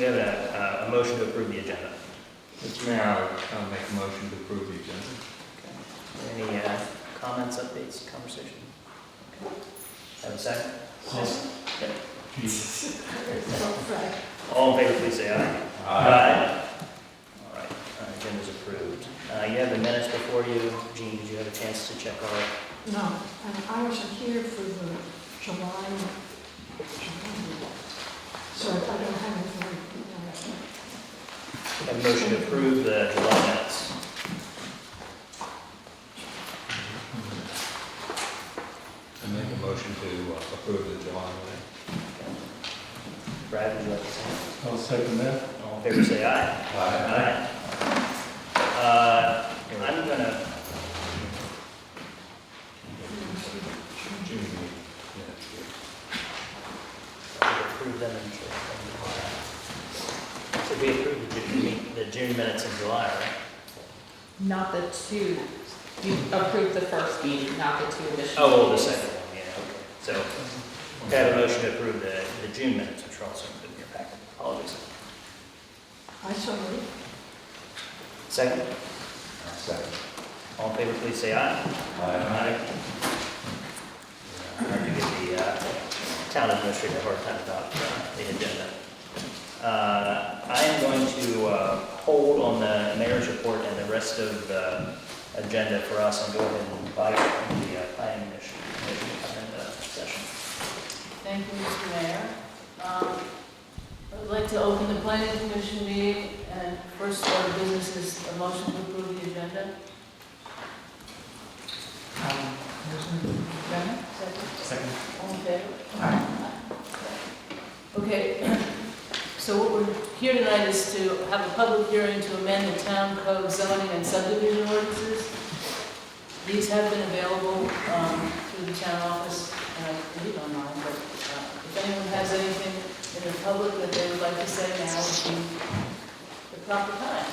we have a motion to approve the agenda. Mr. Mayor, I'll make a motion to approve the agenda. Okay. Any comments, updates, conversation? Okay. Have a second? Okay. All in favor, please say aye. Aye. All right, agenda's approved. You have the minutes before you. Jean, did you have a chance to check our? No, and I wasn't here for the July meeting, so I don't have anything. Have a motion to approve the July minutes. I make a motion to approve the July meeting. Brad, would you like to say? I'll second that. All in favor, say aye. Aye. I'm gonna, June meeting. approve them in July. So we approved the June minutes in July, right? Not the two, you approved the first meeting, not the two additional. Oh, the meetings. second one, yeah, okay. So we have a motion to approve the June minutes, which are also included in your packet. Apologies. I so moved. Second, Second. all in favor, please say aye. Aye. I have to give the town administrator a hard time about the agenda. I am going to hold on the mayor's report and the rest of the agenda for us and go ahead and invite the planning commission to come into session. Thank you, Mr. Mayor. I'd like to open the planning commission meeting, and first order of business is a motion to approve the agenda. Second? All in favor? Okay, so what we're here tonight is to have a public hearing to amend the town code zoning and subdivision ordinances. These have been available through the town office, and I believe online, but if anyone has anything in the public that they would like to say, now would be the proper time.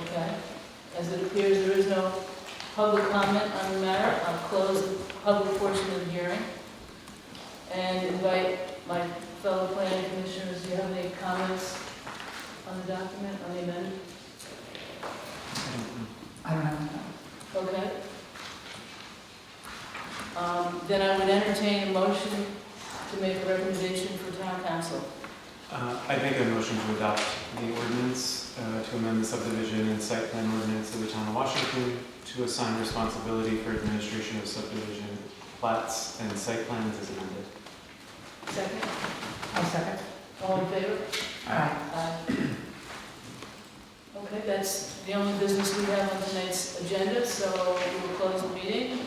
Okay, as it appears there is no public comment on the matter, I'll close the public portion of the hearing and invite my fellow planning commissioners. Do you have any comments on the document, on the amendment? I don't have that. Okay. Then I would entertain a motion to make a recommendation for town council. I'd make a motion to adopt the ordinance to amend the subdivision and site plan ordinance of the town of Washington to assign responsibility for administration of subdivision plats and site plans as amended. Second? I'll second. All in favor? Aye. Aye. Okay, that's the only business we have on tonight's agenda, so we will close the meeting.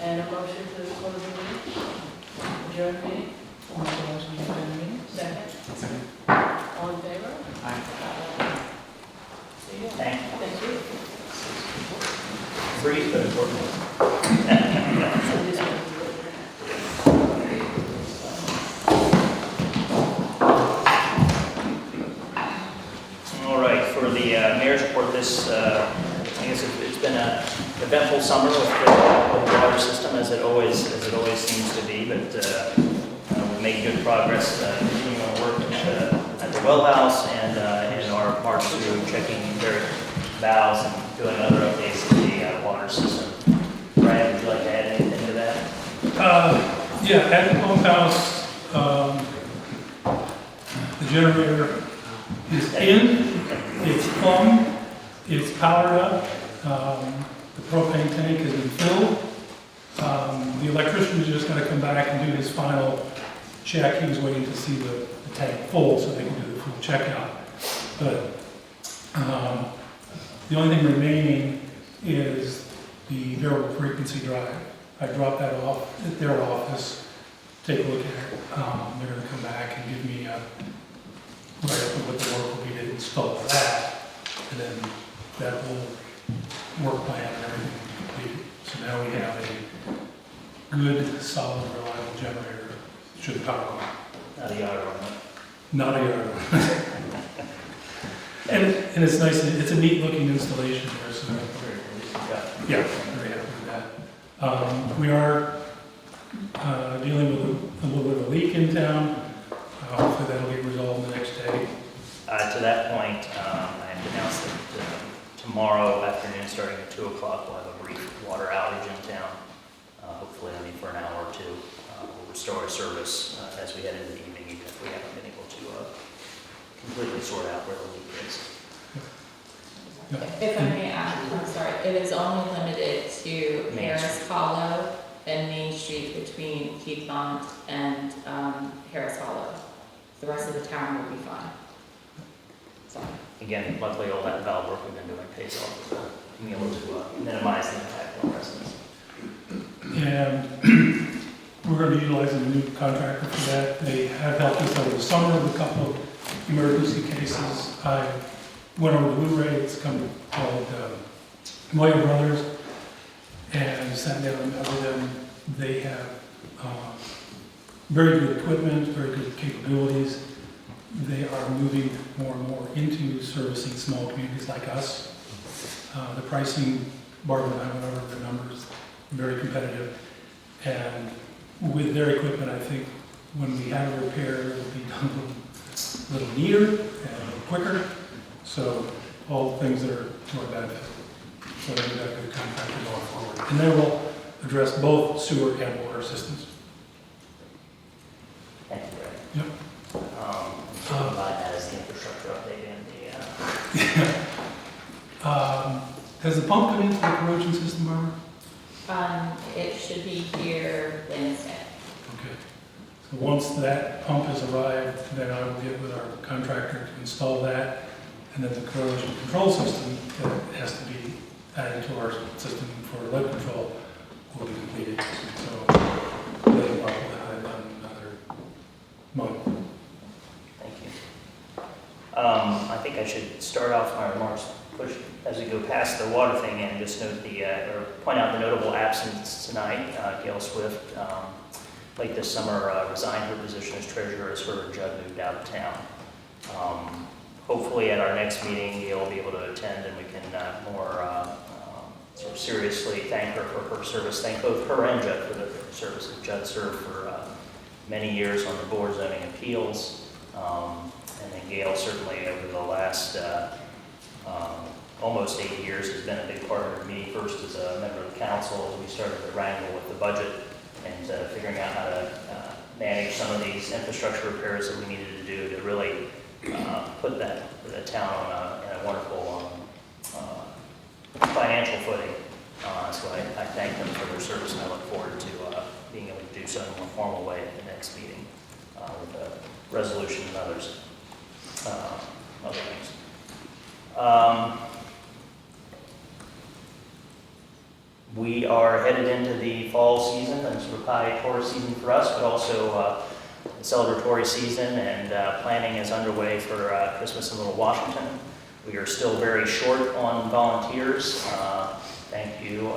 And a motion to close the meeting? Adjourn the meeting? Second? Second. All in favor? Aye. See you. Thank Thank you. Brief but important. All right, for the mayor's report, this, I guess it's been an eventful summer with the water system, as it always seems to be, but we've made good progress continuing our work at the well house and in our march through checking various valves and doing other updates to the water system. Brian, would you like to add anything to that? Yeah, at the pump house, the generator is in, it's plumb, it's powered up, the propane tank has been filled. The electrician is just going to come back and do his final check. He was waiting to see the tank full so they can do the full checkout. But the only thing remaining is the variable frequency drive. I dropped that off at their office, take a look at it. They're going to come back and give me a write-up of what the work will be to install that, and then that whole work plan and everything will be completed. So now we have a good, solid, reliable generator should the power go out. Not a yard one. Not a yard. and it's nice, it's a neat looking installation there, so yeah, very happy with that. We are dealing with a little bit of a leak in town. Hopefully that'll get resolved the next day. To that point, I have to announce that tomorrow afternoon, starting at 2 o'clock, we'll have a brief water outage in town, hopefully only for an hour or two. We'll restore our service as we head into the evening, even if we haven't been able to completely sort out where the leak is. If I may add, I'm sorry, it is only limited to Main Harris Hollow and Main Street between Piedmont and Harris Hollow. The rest of the town will be fine. So, Again, luckily all that valve work we've been doing pays off, being able to minimize the impact on residents. And we're going to be utilizing a new contractor for that. They have helped us over the summer with a couple of emergency cases. I went over to Blu-ray, it's a company called Moyer Brothers, and sat down and met with them. They have very good equipment, very good capabilities. They are moving more and more into servicing small communities like us. The pricing, Barbara and I went over the numbers, very competitive. And with their equipment, I think when we have a repair, it'll be done a little neater and a little quicker. So all things that are to our benefit. So we've got a good contractor going forward. And they will address both sewer and water systems. Thank you, Greg. Yep. So provide that as the infrastructure update in the Has the pump come into the corrosion system, Barbara? it should be here Wednesday. Okay. So once that pump has arrived, then I will get with our contractor to install that. And then the corrosion control system that has to be added to our system for lead control will be completed. So they will have it done in another month. Thank you. I think I should start off my remarks as we go past the water thing and just note or point out the notable absence tonight. Gail Swift, late this summer, resigned her position as treasurer as her and Judd moved out of town. Hopefully at our next meeting, Gail will be able to attend and we can more sort of seriously thank her for her service. Thank both her and Judd for the service that Judd served for many years on the board zoning appeals. And then Gail certainly over the last almost 8 years has been a big partner to me, first as a member of the council as we started to wrangle with the budget and figuring out how to manage some of these infrastructure repairs that we needed to do to really put the town on a wonderful financial footing. So I thank them for their service and I look forward to being able to do so in a more formal way at the next meeting with a resolution and other things. We are headed into the fall season and sort of high tourist season for us, but also celebratory season, and planning is underway for Christmas in Little Washington. We are still very short on volunteers. Thank you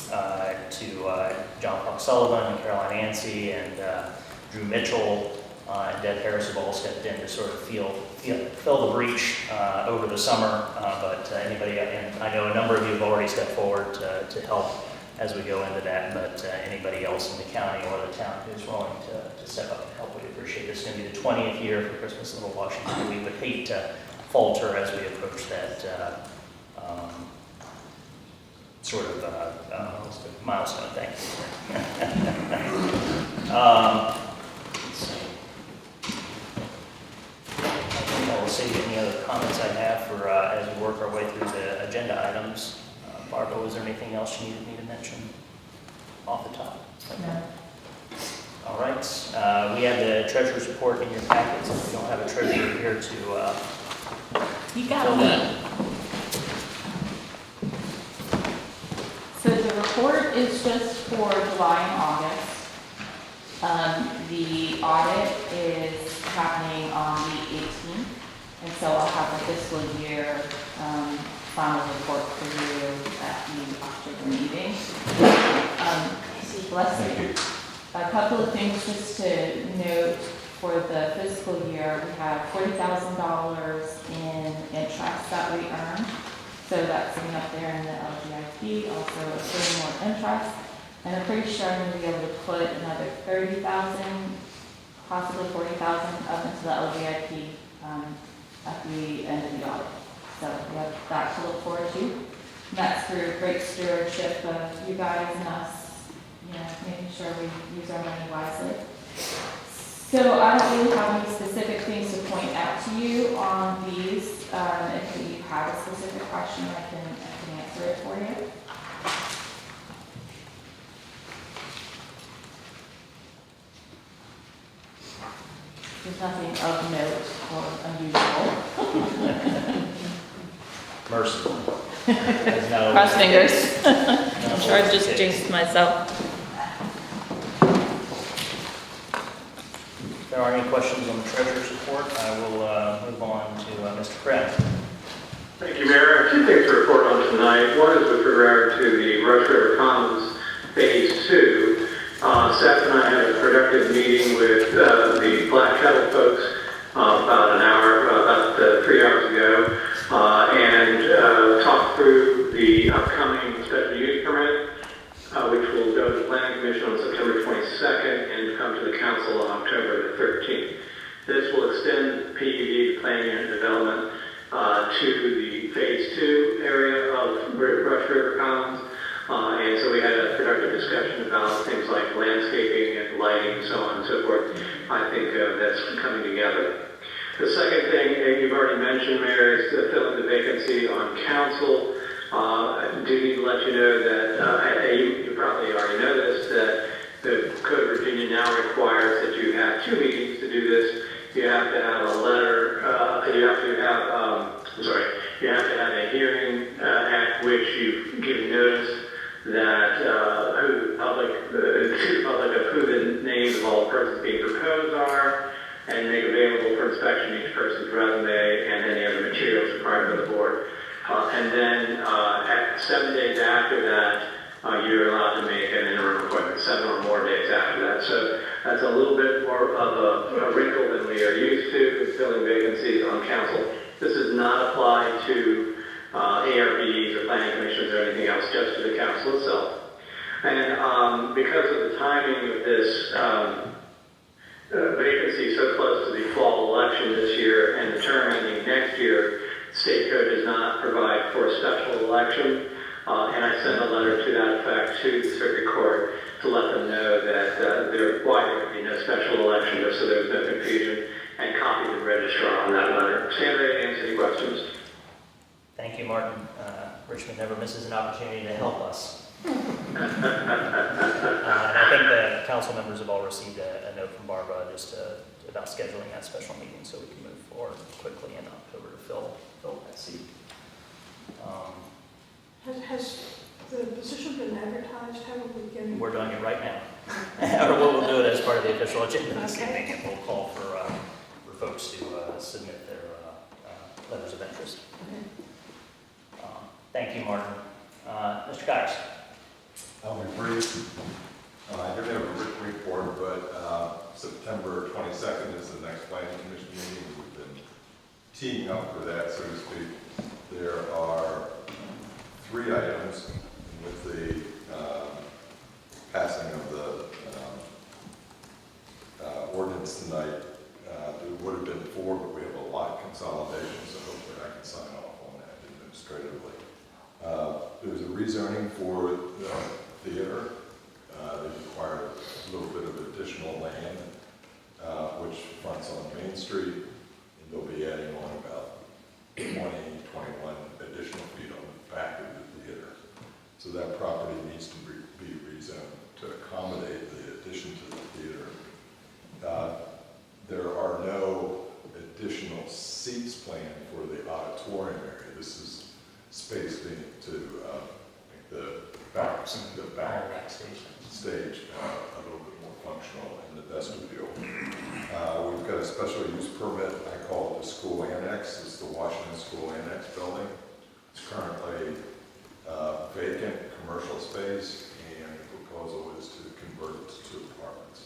to John Park Sullivan and Caroline Ansey and Drew Mitchell and Deb Harris have all stepped in to sort of fill the breach over the summer. But anybody, and I know a number of you have already stepped forward to help as we go into that, but anybody else in the county or the town who's willing to step up and help, we appreciate it. It's going to be the 20th year for Christmas in Little Washington. We would hate to falter as we approach that sort of milestone thing. Let's see. I think I will save any other comments I have for as we work our way through the agenda items. Barbara, was there anything else you needed me to mention off the top? No. All right. We have the treasurer's report in your packets. If we don't have a treasurer here to You fill got that. me. So the report is just for July and August. The audit is happening on the 18th, and so I'll have the fiscal year final report for you at the October meeting. Bless you. A couple of things just to note for the fiscal year. We have $40,000 in interest that we earn. So that's sitting up there in the LGIP, also accruing more interest. And I'm pretty sure I'm gonna be able to put another 30,000, possibly 40,000 up into the LVIP at the end of the audit. So we have that to look forward to. And that's through great stewardship of you guys and us, making sure we use our money wisely. So I don't really have any specific things to point out to you on these. If you have a specific question, I can answer it for you. There's nothing of note or unusual. Mercy. There's no. Cross fingers. no I'm sure I've just case. jinxed myself. If there are any questions on the treasurer's report, I will move on to Mr. Kraft. Thank you, Mayor. I have two things to report on tonight. One is with regard to the Rush River Commons Phase 2. Sept and I had a productive meeting with the Black Kettle folks about 3 hours ago, and talked through the upcoming special use permit, which will go to the Planning Commission on September 22nd and come to the Council on October the 13th. This will extend PUD, planning and development, to the Phase 2 area of Rush River Commons. And so we had a productive discussion about things like landscaping and lighting and so on and so forth. I think that's coming together. The second thing you've already mentioned, Mayor, is filling the vacancy on council. I do need to let you know that, you probably already know this, that the Code of Virginia now requires that you have 2 meetings to do this. You have to have a letter, you have to have a hearing at which you give notice that to the public of who the names of all the persons being proposed are, and make available for inspection each person's resume and any other materials required by the board. And then at 7 days after that, you're allowed to make an interim appointment, 7 or more days after that. So that's a little bit more of a wrinkle than we are used to in filling vacancies on council. This does not apply to ARBs or planning commissions or anything else, just to the council itself. And because of the timing of this vacancy so close to the fall election this year and the term ending next year, state code does not provide for a special election. And I sent a letter to that effect to the circuit court to let them know that there would be no special election, so there was no confusion, and copied the registrar on that letter. Stand ready to answer any questions. Thank you, Martin. Richmond never misses an opportunity to help us. And I think the council members have all received a note from Barbara just about scheduling that special meeting so we can move forward quickly in October to fill that seat. Has the position been advertised? How are we getting? We're doing it right now. Or we'll do it as part of the official agenda this evening, and we'll call for folks to submit their letters of interest. Okay. Thank you, Martin. Mr. Kyers. I'll be brief. I do have a written report, but September 22nd is the next planning commission meeting. We've been teeing up for that, so to speak. There are 3 items with the passing of the ordinance tonight. There would have been 4, but we have a lot consolidation, so hopefully I can sign off on that administratively. There's a rezoning for the theater. They require a little bit of additional land, which fronts on Main Street, and they'll be adding on about 21 additional feet on the back of the theater. So that property needs to be rezoned to accommodate the addition to the theater. There are no additional seats planned for the auditorium area. This is space being to make the back stage a little bit more functional in the vestibule. We've got a special use permit. I call it the school annex. It's the Washington School Annex building. It's currently vacant commercial space, and the proposal is to convert it to 2 apartments.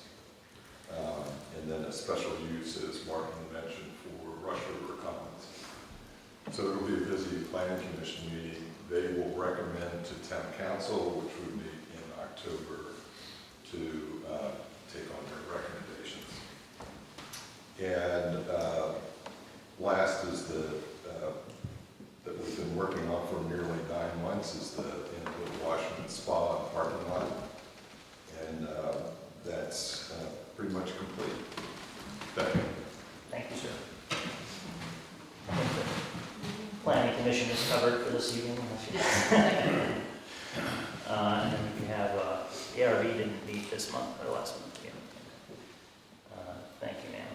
And then a special use, as Martin mentioned, for Rush River Commons. So it will be a busy planning commission meeting. They will recommend to town council, which would meet in October to take on their recommendations. And last is that we've been working on for nearly 9 months is the Washington Spa and parking lot. And that's pretty much complete. Thank you. Thank you, sir. I think the planning commission is covered for this evening. And then we have, the ARB didn't meet this month, or last month, yeah. Thank you, ma'am.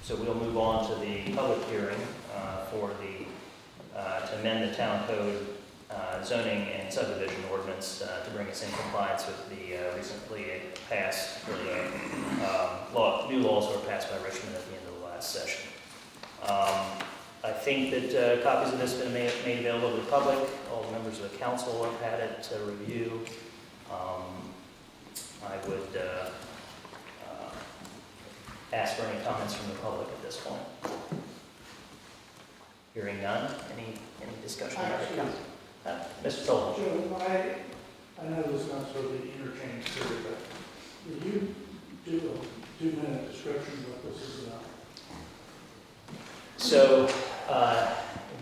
So we'll move on to the public hearing for to amend the town code zoning and subdivision ordinance to bring us in compliance with the recently passed, or the new laws that were passed by Richmond at the end of the last session. I think that copies of this have been made available to the public. All the members of the council have had it to review. I would ask for any comments from the public at this point. Hearing none, any discussion? Mr. Sullivan. Joe, I know this is not sort of the interchange here, but will you do a 2-minute description of what this is about? So,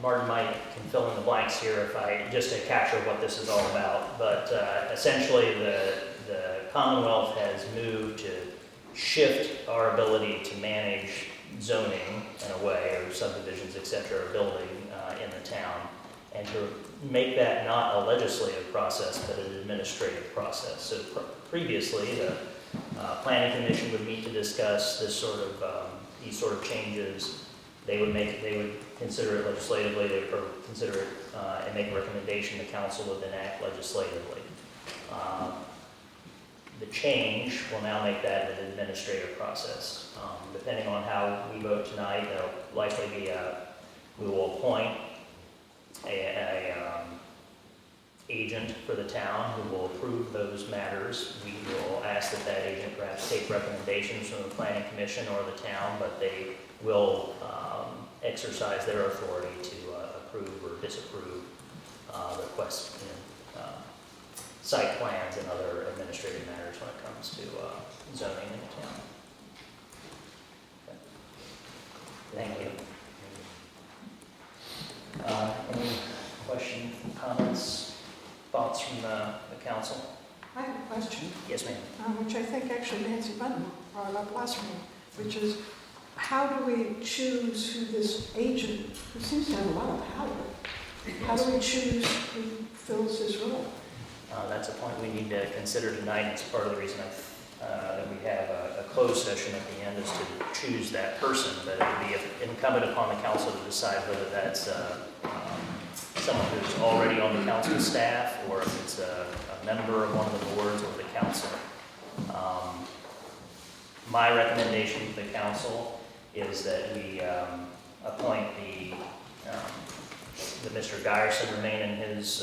Martin might can fill in the blanks here just to capture what this is all about. But essentially, the Commonwealth has moved to shift our ability to manage zoning in a way, or subdivisions, et cetera, or building in the town, and to make that not a legislative process, but an administrative process. So previously, the Planning Commission would meet to discuss these sort of changes. They would consider it legislatively, or consider it and make a recommendation. The council would then act legislatively. The change will now make that an administrative process. Depending on how we vote tonight, there'll likely be we will appoint a agent for the town who will approve those matters. We will ask that agent perhaps take recommendations from the Planning Commission or the town, but they will exercise their authority to approve or disapprove requests in site plans and other administrative matters when it comes to zoning in the town. Okay. Thank you. Any questions, comments, thoughts from the council? I have a question, Yes, ma'am. which I think actually Nancy Button brought up last meeting, which is how do we choose who this agent, who seems to have a lot of power, how do we choose who fills this role? That's a point we need to consider tonight. It's part of the reason that we have a closed session at the end is to choose that person, but it would be incumbent upon the council to decide whether that's someone who's already on the council staff or if it's a member of one of the boards or the council. My recommendation to the council is that we appoint that Mr. Geyerson remain in his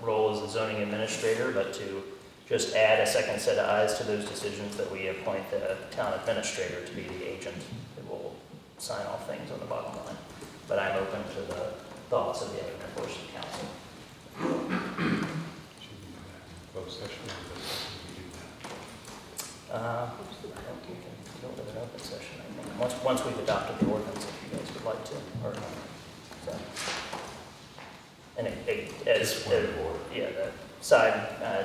role as the zoning administrator, but to just add a second set of eyes to those decisions, that we appoint the town administrator to be the agent who will sign off things on the bottom line. But I'm open to the thoughts of the other members of the council. Should we do that in closed session, or does we do that? I don't think we can go to an open session, I think. Once we've adopted the ordinance, if you guys would like to, or so. And the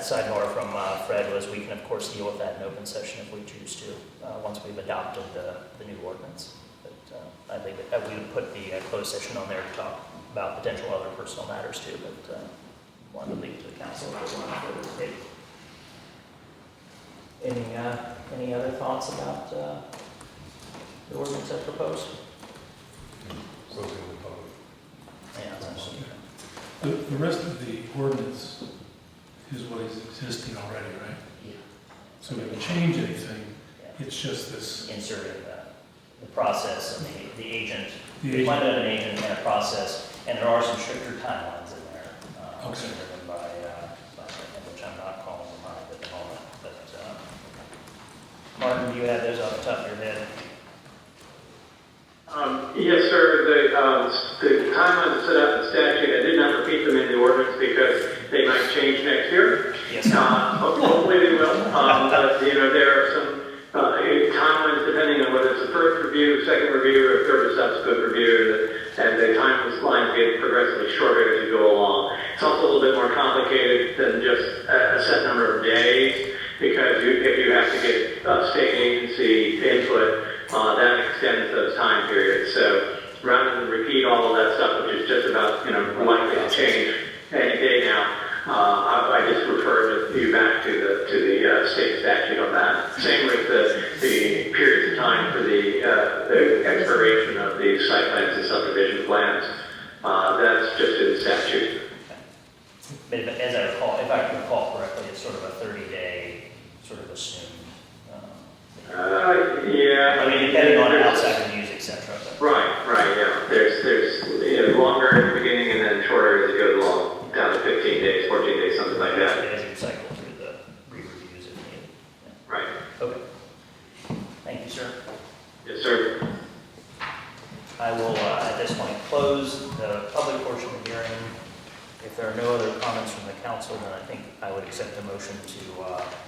sidebar from Fred was we can of course deal with that in open session if we choose to, once we've adopted the new ordinance. But I think that we would put the closed session on there to talk about potential other personal matters too, but wanted to leave it to the council if they want to further debate. Any other thoughts about the ordinance as proposed? Closing the public. Yeah, that's absolutely. The rest of the ordinance is what is existing already, right? Yeah. So we haven't changed anything, Yeah. it's just this. Inserted the process and the agent, The the agent. appointment of an agent and a process, and there are some stricter timelines in there. Okay. Driven by which I'm not calling to mind at the moment. But Martin, do you have those off the top of your head? Yes, sir. The timelines set up in statute, I did not repeat them in the ordinance because they might change next year. But, there are some timelines depending on whether it's a first review, second review, or third or subsequent review, and the timelines get progressively shorter as you go along. It's also a little bit more complicated than just a set number of days, because if you have to get state agency input, that extends those time periods. So rather than repeat all of that stuff, which is just about, likely to change any day now, I just referred you back to the state statute on that. Same with the periods of time for the expiration of the site plans and subdivision plans. That's just in the statute. But as I recall, if I recall correctly, it's sort of a 30-day sort of assumed. Yeah. I mean, depending on outside reviews, etc. Right, yeah. There's longer at the beginning and then shorter as it goes along, down to 15 days, 14 days, something like that. As you cycle through the re-reviews if needed. Yeah. Right. Okay. Thank you, sir. Yes, sir. I will, at this point, close the public portion of the hearing. If there are no other comments from the council, then I think I would accept a motion to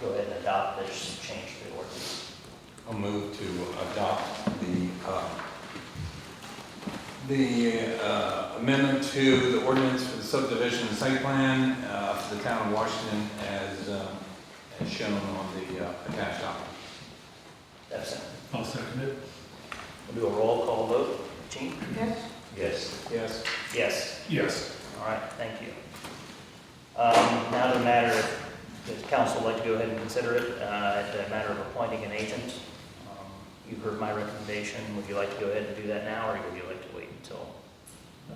go ahead and adopt this change to the ordinance. I'll move to adopt the amendment to the ordinance for the subdivision and site plan for the town of Washington as shown on the attached document. That's it. I'll second it. We'll do a roll call vote. Gene? Yes? Yes. Yes. Yes. Yes. All right, thank you. Now the matter, if the council would like to go ahead and consider it, the matter of appointing an agent. You've heard my recommendation. Would you like to go ahead and do that now, or would you like to wait until the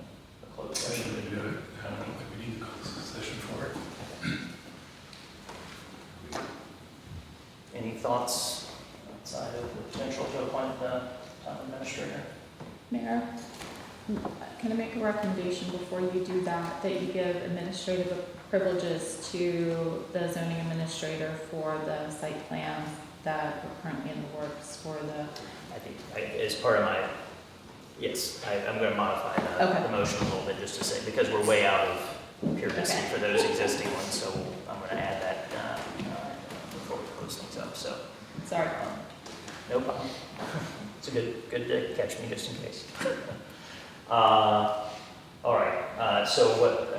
closed I session? should do it. I don't think we need a closed session for it. Any thoughts outside of the potential to appoint the town administrator? Mayor, can I make a recommendation before you do that, that you give administrative privileges to the zoning administrator for the site plans that are currently in the works for the... I think, as part of my, yes, I'm going to modify the motion a little bit just to say, because we're way out of periodicity for those existing ones, so I'm going to add that before we close things up. So, Sorry. No problem. It's a good to catch me just in case. All right. So what?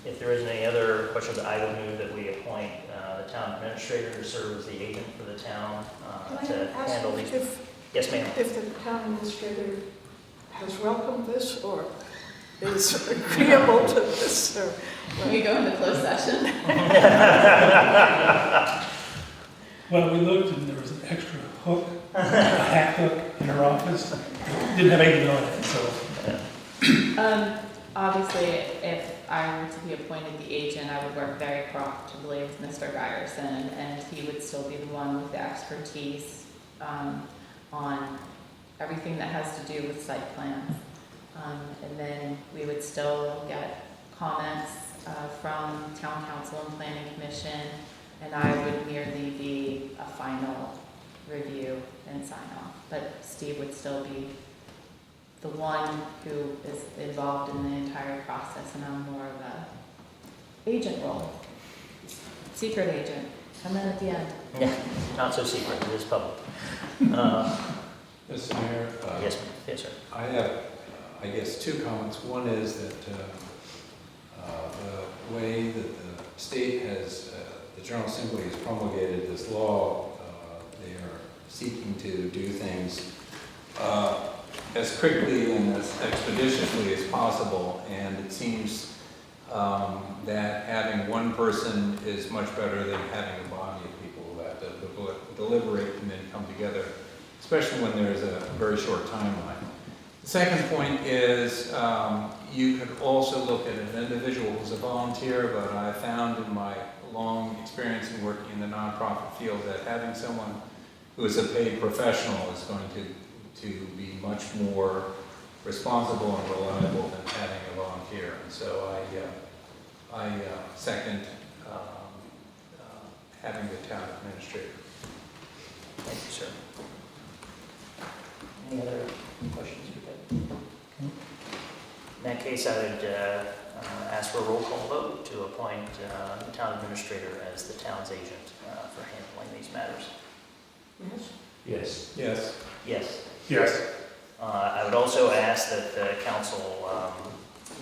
If there isn't any other questions, I would move that we appoint the town administrator to serve as the agent for the town Can to I ask handle these. Yes, ma'am. if the town administrator has welcomed this or is agreeable to this? Or, Can we go into closed session? Well, we looked and there was an extra hook, a hat hook in her office. Didn't have anything on it, so. Obviously, if I were to be appointed the agent, I would work very proactively with Mr. Ryerson, and he would still be the one with the expertise on everything that has to do with site plans. And then we would still get comments from town council and planning commission, and I would merely be a final review and sign off. But Steve would still be the one who is involved in the entire process, and I'm more of a agent role. Secret agent, come in at the end. Yeah, not so secret. It is public. Mr. Mayor? Yes, yes, sir. I have, I guess, two comments. One is that the way that the state has, the General Assembly has promulgated this law, they are seeking to do things as quickly and as expeditiously as possible, and it seems that having one person is much better than having a body of people who have to deliberate and then come together, especially when there's a very short timeline. The second point is you could also look at an individual who's a volunteer, but I found in my long experience in working in the nonprofit field that having someone who is a paid professional is going to be much more responsible and reliable than having a volunteer. And so I second having the town administrator. Thank you, sir. Any other questions? that case, I would ask for a roll call vote to appoint the town administrator as the town's agent for handling these matters. Yes? Yes. Yes. Yes. Yes. I would also ask that the council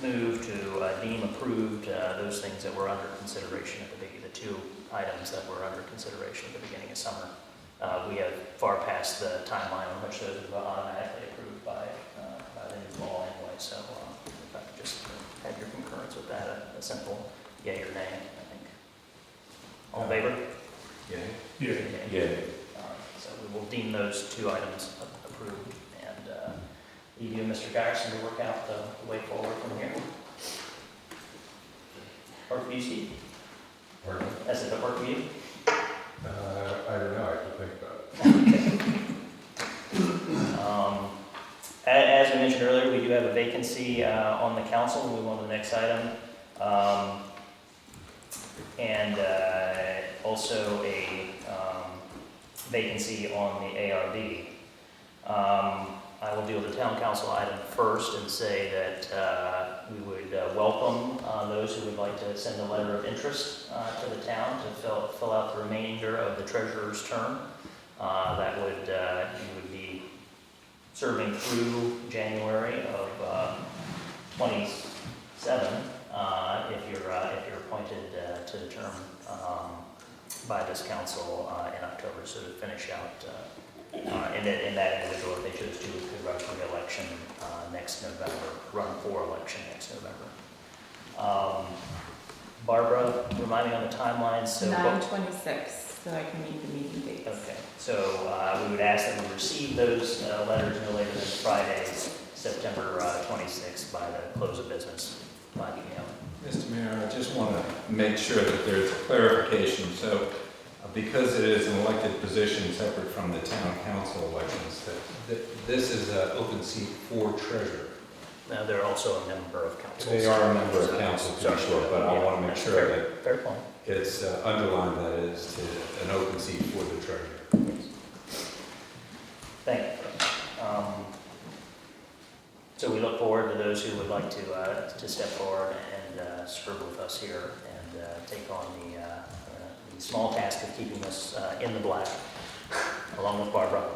move to deem approved those things that were under consideration at the beginning, the two items that were under consideration at the beginning of summer. We have far past the timeline on which those are automatically approved by the new law anyway, so if I could just have your concurrence with that, a simple yea or nay, I think. All in favor? Yay. Yeah. Yay. So we will deem those two items approved, and leave you and Mr. Garrison to work out the way forward from here. Work for you, Steve? Pardon? As if it worked for you? I don't know, I have to think about it. As we mentioned earlier, we do have a vacancy on the council. We'll move on to the next item. And also a vacancy on the ARB. I will deal with the town council item first and say that we would welcome those who would like to send a letter of interest to the town to fill out the remainder of the treasurer's term. That would, you would be serving through January of 27 if you're appointed to the term by this council in October, so to finish out and that individual, if they choose to, could run for re-election next November, run for election next November. Barbara, remind me on the timelines. So 9/26, so I can meet the meeting dates. okay, so we would ask that we receive those letters no later than Friday, September 26th, by the close of business, 5 p.m. Mr. Mayor, I just want to make sure that there's clarification. So because it is an elected position separate from the town council elections, that this is an open seat for treasurer. Now, they're also a member of council. They are a member of council, to be sure, but I want to make sure that Fair point. it's underlined that it is an open seat for the treasurer. Thank you. So we look forward to those who would like to step forward and serve with us here and take on the small task of keeping us in the black, along with Barbara.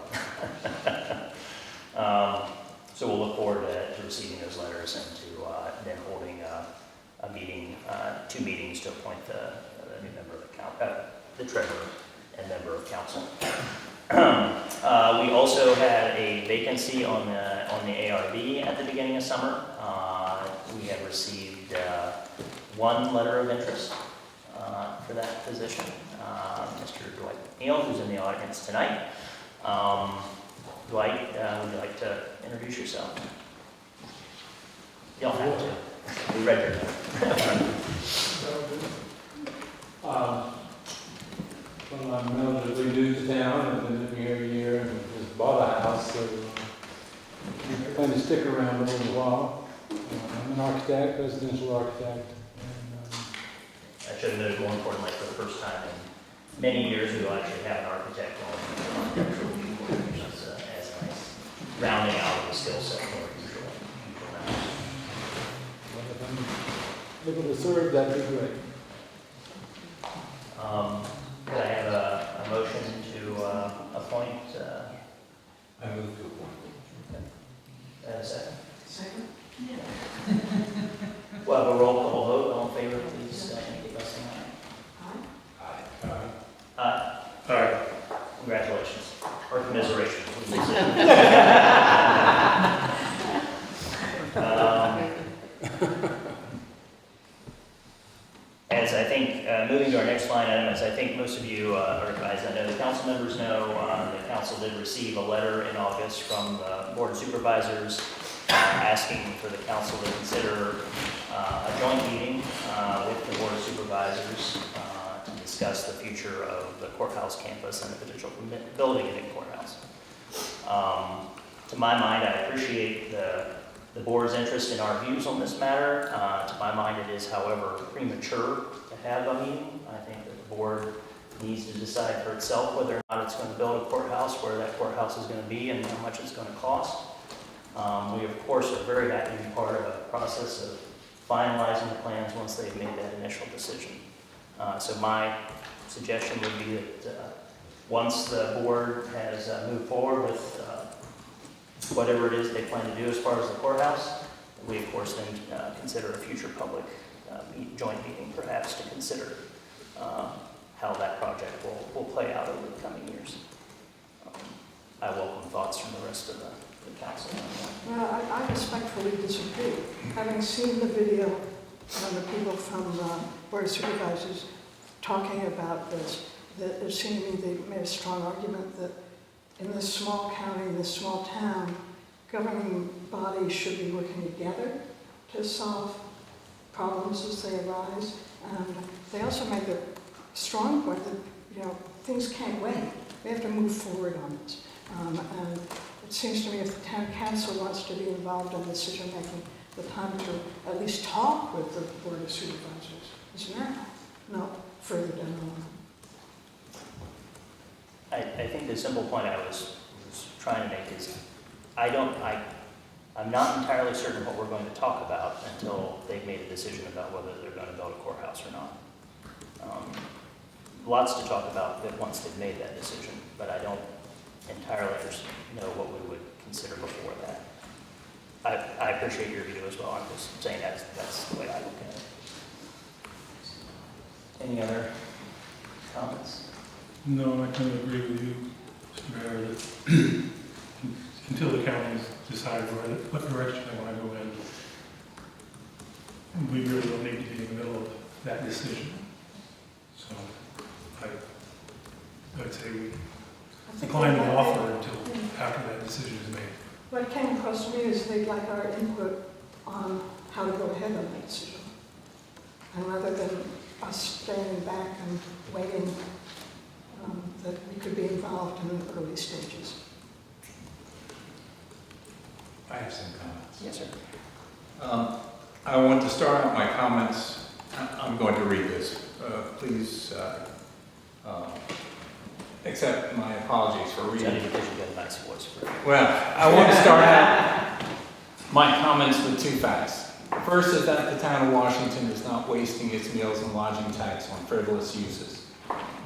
So we'll look forward to receiving those letters and to then holding a meeting, 2 meetings to appoint the new member of the treasurer and member of council. We also had a vacancy on the ARB at the beginning of summer. We have received 1 letter of interest for that position. Mr. Dwight Neal, who's in the audience tonight. Dwight, would you like to introduce yourself? You don't have to. We read your note. Well, I'm relatively new to town. I've been living here a year and just bought a house, so I'm going to stick around a little while. I'm an architect, residential architect. I should have noted more importantly, for the first time in many years, we will actually have an architect on the architectural review board, which is as nice, rounding out of the skill set for usual members. Well, if I'm able to serve, that'd be great. Could I have a motion to appoint? I move to appoint. A second? Second? Well, a roll call vote. All in favor, please indicate by saying Aye. aye. Aye. Aye. Congratulations. Or commiserations. As I think, moving to our next line item, as I think most of you, or as I know the council members know, the council did receive a letter in August from the Board of Supervisors asking for the council to consider a joint meeting with the Board of Supervisors to discuss the future of the courthouse campus and the potential for building a new courthouse. To my mind, I appreciate the board's interest in our views on this matter. To my mind, it is, however, premature to have a meeting. I think that the board needs to decide for itself whether or not it's going to build a courthouse, where that courthouse is going to be, and how much it's going to cost. We, of course, are very happy to be part of a process of finalizing the plans once they've made that initial decision. So my suggestion would be that once the board has moved forward with whatever it is they plan to do as far as the courthouse, we, of course, then consider a future public joint meeting, perhaps, to consider how that project will play out over the coming years. I welcome thoughts from the rest of the council. Well, I respectfully disagree. Having seen the video and the people from Board of Supervisors talking about this, that it seemed to me they made a strong argument that in this small county, in this small town, governing bodies should be working together to solve problems as they arise. And they also make a strong point that, you know, things can't wait. We have to move forward on this. And it seems to me if the town council wants to be involved in decision making, the time to at least talk with the Board of Supervisors is now, not further down the line. I think the simple point I was trying to make is I'm not entirely certain what we're going to talk about until they've made a decision about whether they're going to build a courthouse or not. Lots to talk about once they've made that decision, but I don't entirely know what we would consider before that. I appreciate your view as well. I'm just saying that's the way I look at it. Any other comments? No, I kind of agree with you, Mr. Mayor, that until the county's decided what direction they want to go in, we really don't need to be in the middle of that decision. So I'd say we decline to offer until after that decision is made. What came across to me is they'd like our input on how to go ahead on that decision. And rather than us standing back and waiting, that we could be involved in the early stages. I have some comments. Yes, sir. I want to start out my comments. I'm going to read this. Please accept my apologies for reading. Only because you've got a nice voice for it. Well, I want to start out my comments with two facts. First is that the town of Washington is not wasting its meals and lodging tax on frivolous uses.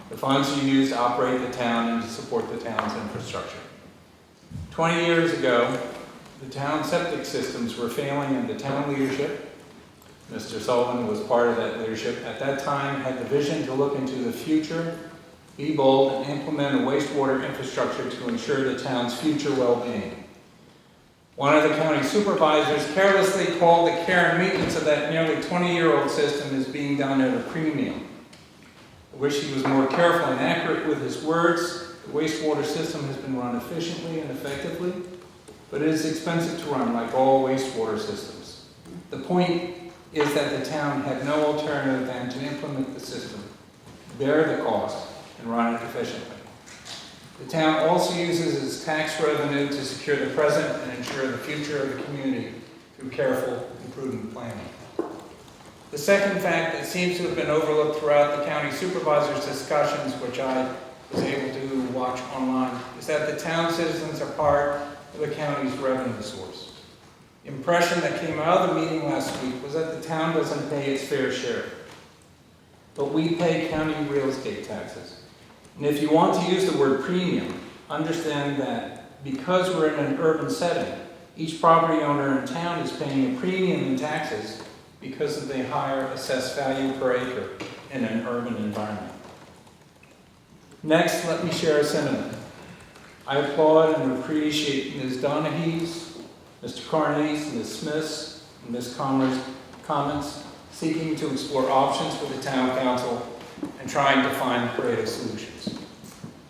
The funds are used to operate the town and to support the town's infrastructure. 20 years ago, the town septic systems were failing and the town leadership, Mr. Sullivan was part of that leadership, at that time had the vision to look into the future, be bold, and implement a wastewater infrastructure to ensure the town's future well-being. One of the county supervisors carelessly called the care and maintenance of that nearly 20-year-old system as being done at a premium. I wish he was more careful and accurate with his words. The wastewater system has been run efficiently and effectively, but it is expensive to run like all wastewater systems. The point is that the town had no alternative than to implement the system, bear the cost, and run it efficiently. The town also uses its tax revenue to secure the present and ensure the future of the community through careful and prudent planning. The second fact that seems to have been overlooked throughout the county supervisor's discussions, which I was able to watch online, is that the town citizens are part of the county's revenue source. The impression that came out of the meeting last week was that the town doesn't pay its fair share. But we pay county real estate taxes. And if you want to use the word premium, understand that because we're in an urban setting, each property owner in town is paying a premium in taxes because of the higher assessed value per acre in an urban environment. Next, let me share a sentiment. I applaud and appreciate Ms. Donaghy's, Mr. Carney's, Ms. Smith's, and Ms. Commer's comments seeking to explore options for the town council and trying to find creative solutions.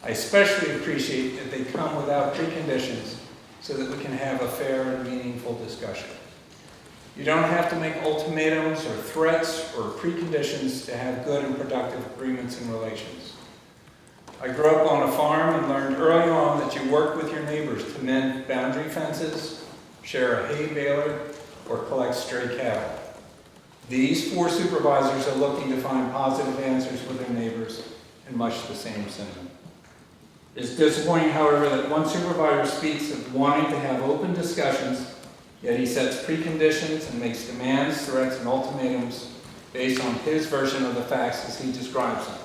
I especially appreciate that they come without preconditions so that we can have a fair and meaningful discussion. You don't have to make ultimatums or threats or preconditions to have good and productive agreements and relations. I grew up on a farm and learned early on that you work with your neighbors to mend boundary fences, share a hay baler, or collect stray cattle. These four supervisors are looking to find positive answers with their neighbors in much the same sentiment. It's disappointing, however, that one supervisor speaks of wanting to have open discussions, yet he sets preconditions and makes demands, threats, and ultimatums based on his version of the facts as he describes them.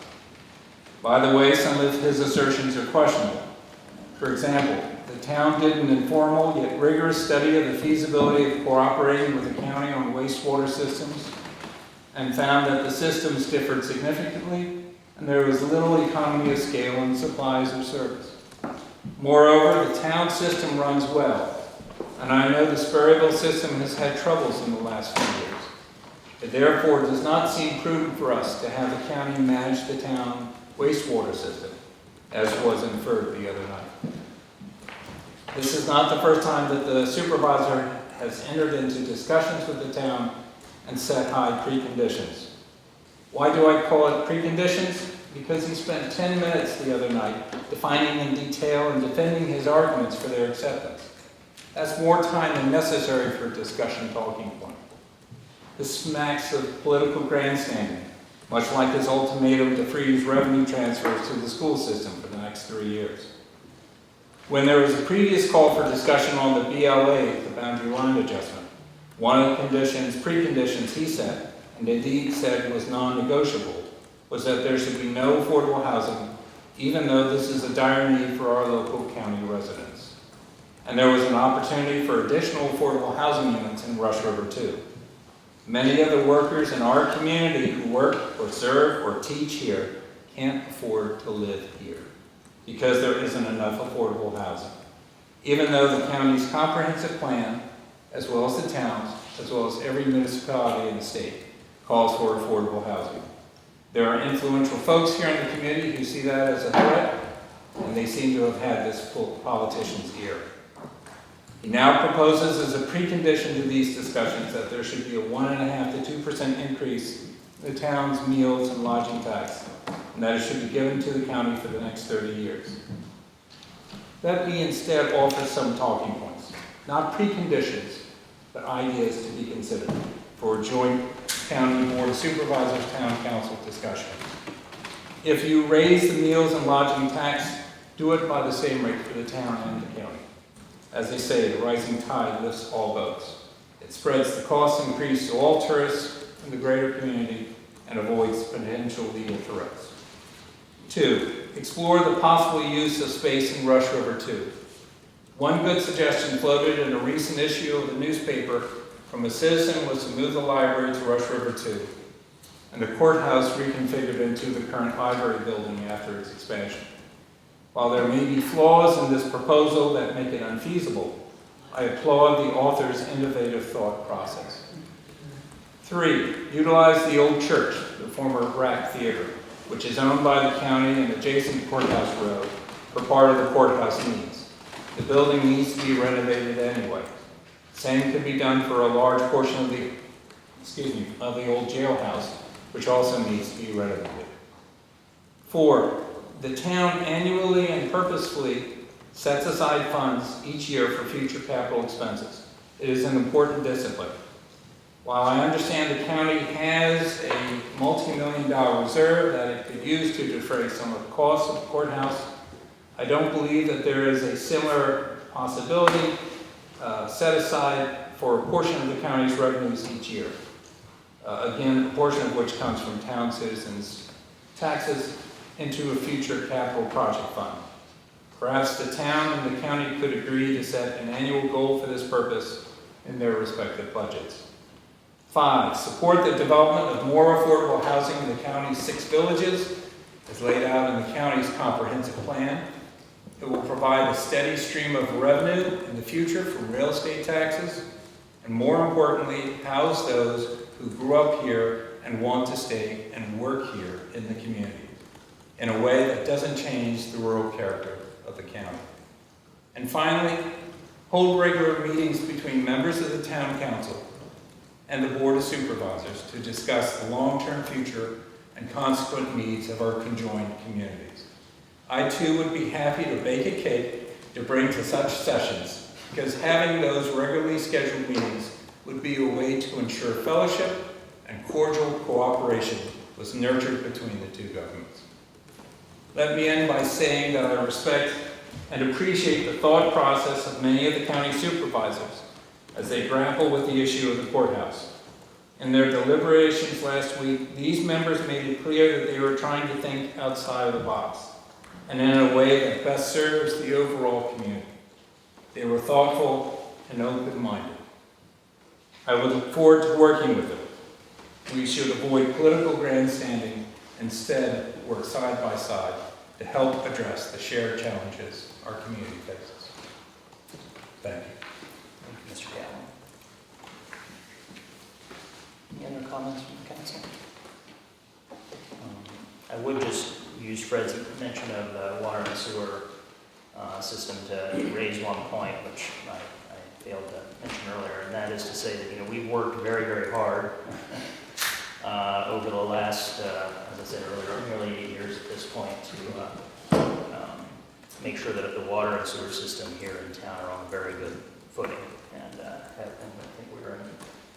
By the way, some of his assertions are questionable. For example, the town did an informal yet rigorous study of the feasibility of cooperating with the county on wastewater systems and found that the systems differed significantly and there was little economy of scale in supplies or service. Moreover, the town system runs well, and I know the Sperryville system has had troubles in the last few years. It therefore does not seem prudent for us to have the county manage the town wastewater system, as was inferred the other night. This is not the first time that the supervisor has entered into discussions with the town and set high preconditions. Why do I call it preconditions? Because he spent 10 minutes the other night defining in detail and defending his arguments for their acceptance. That's more time than necessary for a discussion talking point. This smacks of political grandstanding, much like his ultimatum to freeze revenue transfers to the school system for the next 3 years. When there was a previous call for discussion on the BLA, the boundary line adjustment, one of the preconditions he set, and indeed said was non-negotiable, was that there should be no affordable housing, even though this is a dire need for our local county residents. And there was an opportunity for additional affordable housing units in Rush River too. Many of the workers in our community who work or serve or teach here can't afford to live here because there isn't enough affordable housing. Even though the county's comprehensive plan, as well as the town's, as well as every municipality in the state, calls for affordable housing. There are influential folks here in the community who see that as a threat, and they seem to have had this politician's ear. He now proposes as a precondition to these discussions that there should be a 1.5% to 2% increase in the town's meals and lodging tax, and that it should be given to the county for the next 30 years. Let me instead offer some talking points, not preconditions, but ideas to be considered for a joint county board of supervisors, town council discussion. If you raise the meals and lodging tax, do it by the same rate for the town and the county. As they say, the rising tide lifts all boats. It spreads the cost increase to all tourists in the greater community and avoids potential legal threats. 2, explore the possible use of space in Rush River 2. One good suggestion floated in a recent issue of the newspaper from a citizen was to move the library to Rush River 2 and the courthouse reconfigured into the current library building after its expansion. While there may be flaws in this proposal that make it unfeasible, I applaud the author's innovative thought process. 3, utilize the old church, the former Rack Theater, which is owned by the county and adjacent to Courthouse Road, for part of the courthouse needs. The building needs to be renovated anyway. Same could be done for a large portion of the old jailhouse, which also needs to be renovated. 4, the town annually and purposefully sets aside funds each year for future capital expenses. It is an important discipline. While I understand the county has a multi-million-dollar reserve that it could use to defray some of the costs of the courthouse, I don't believe that there is a similar possibility set aside for a portion of the county's revenues each year. Again, a portion of which comes from town citizens' taxes into a future capital project fund. Perhaps the town and the county could agree to set an annual goal for this purpose in their respective budgets. 5, support the development of more affordable housing in the county's 6 villages, as laid out in the county's comprehensive plan. It will provide a steady stream of revenue in the future from real estate taxes, and more importantly, house those who grew up here and want to stay and work here in the community in a way that doesn't change the rural character of the county. And finally, hold regular meetings between members of the town council and the board of supervisors to discuss the long-term future and consequent needs of our conjoined communities. I too would be happy to bake a cake to bring to such sessions, because having those regularly scheduled meetings would be a way to ensure fellowship and cordial cooperation was nurtured between the two governments. Let me end by saying that I respect and appreciate the thought process of many of the county supervisors as they grapple with the issue of the courthouse. In their deliberations last week, these members made it clear that they were trying to think outside of the box and in a way that best serves the overall community. They were thoughtful and open-minded. I would look forward to working with them. We should avoid political grandstanding, instead work side by side to help address the shared challenges our community faces. Thank you. Thank you, Mr. Galvin. Any other comments from the council? I would just use Fred's mention of the water and sewer system to raise one point, which I failed to mention earlier, and that is to say that, we've worked very, very hard over the last, as I said earlier, nearly 8 years at this point to make sure that the water and sewer system here in town are on a very good footing, and I think we're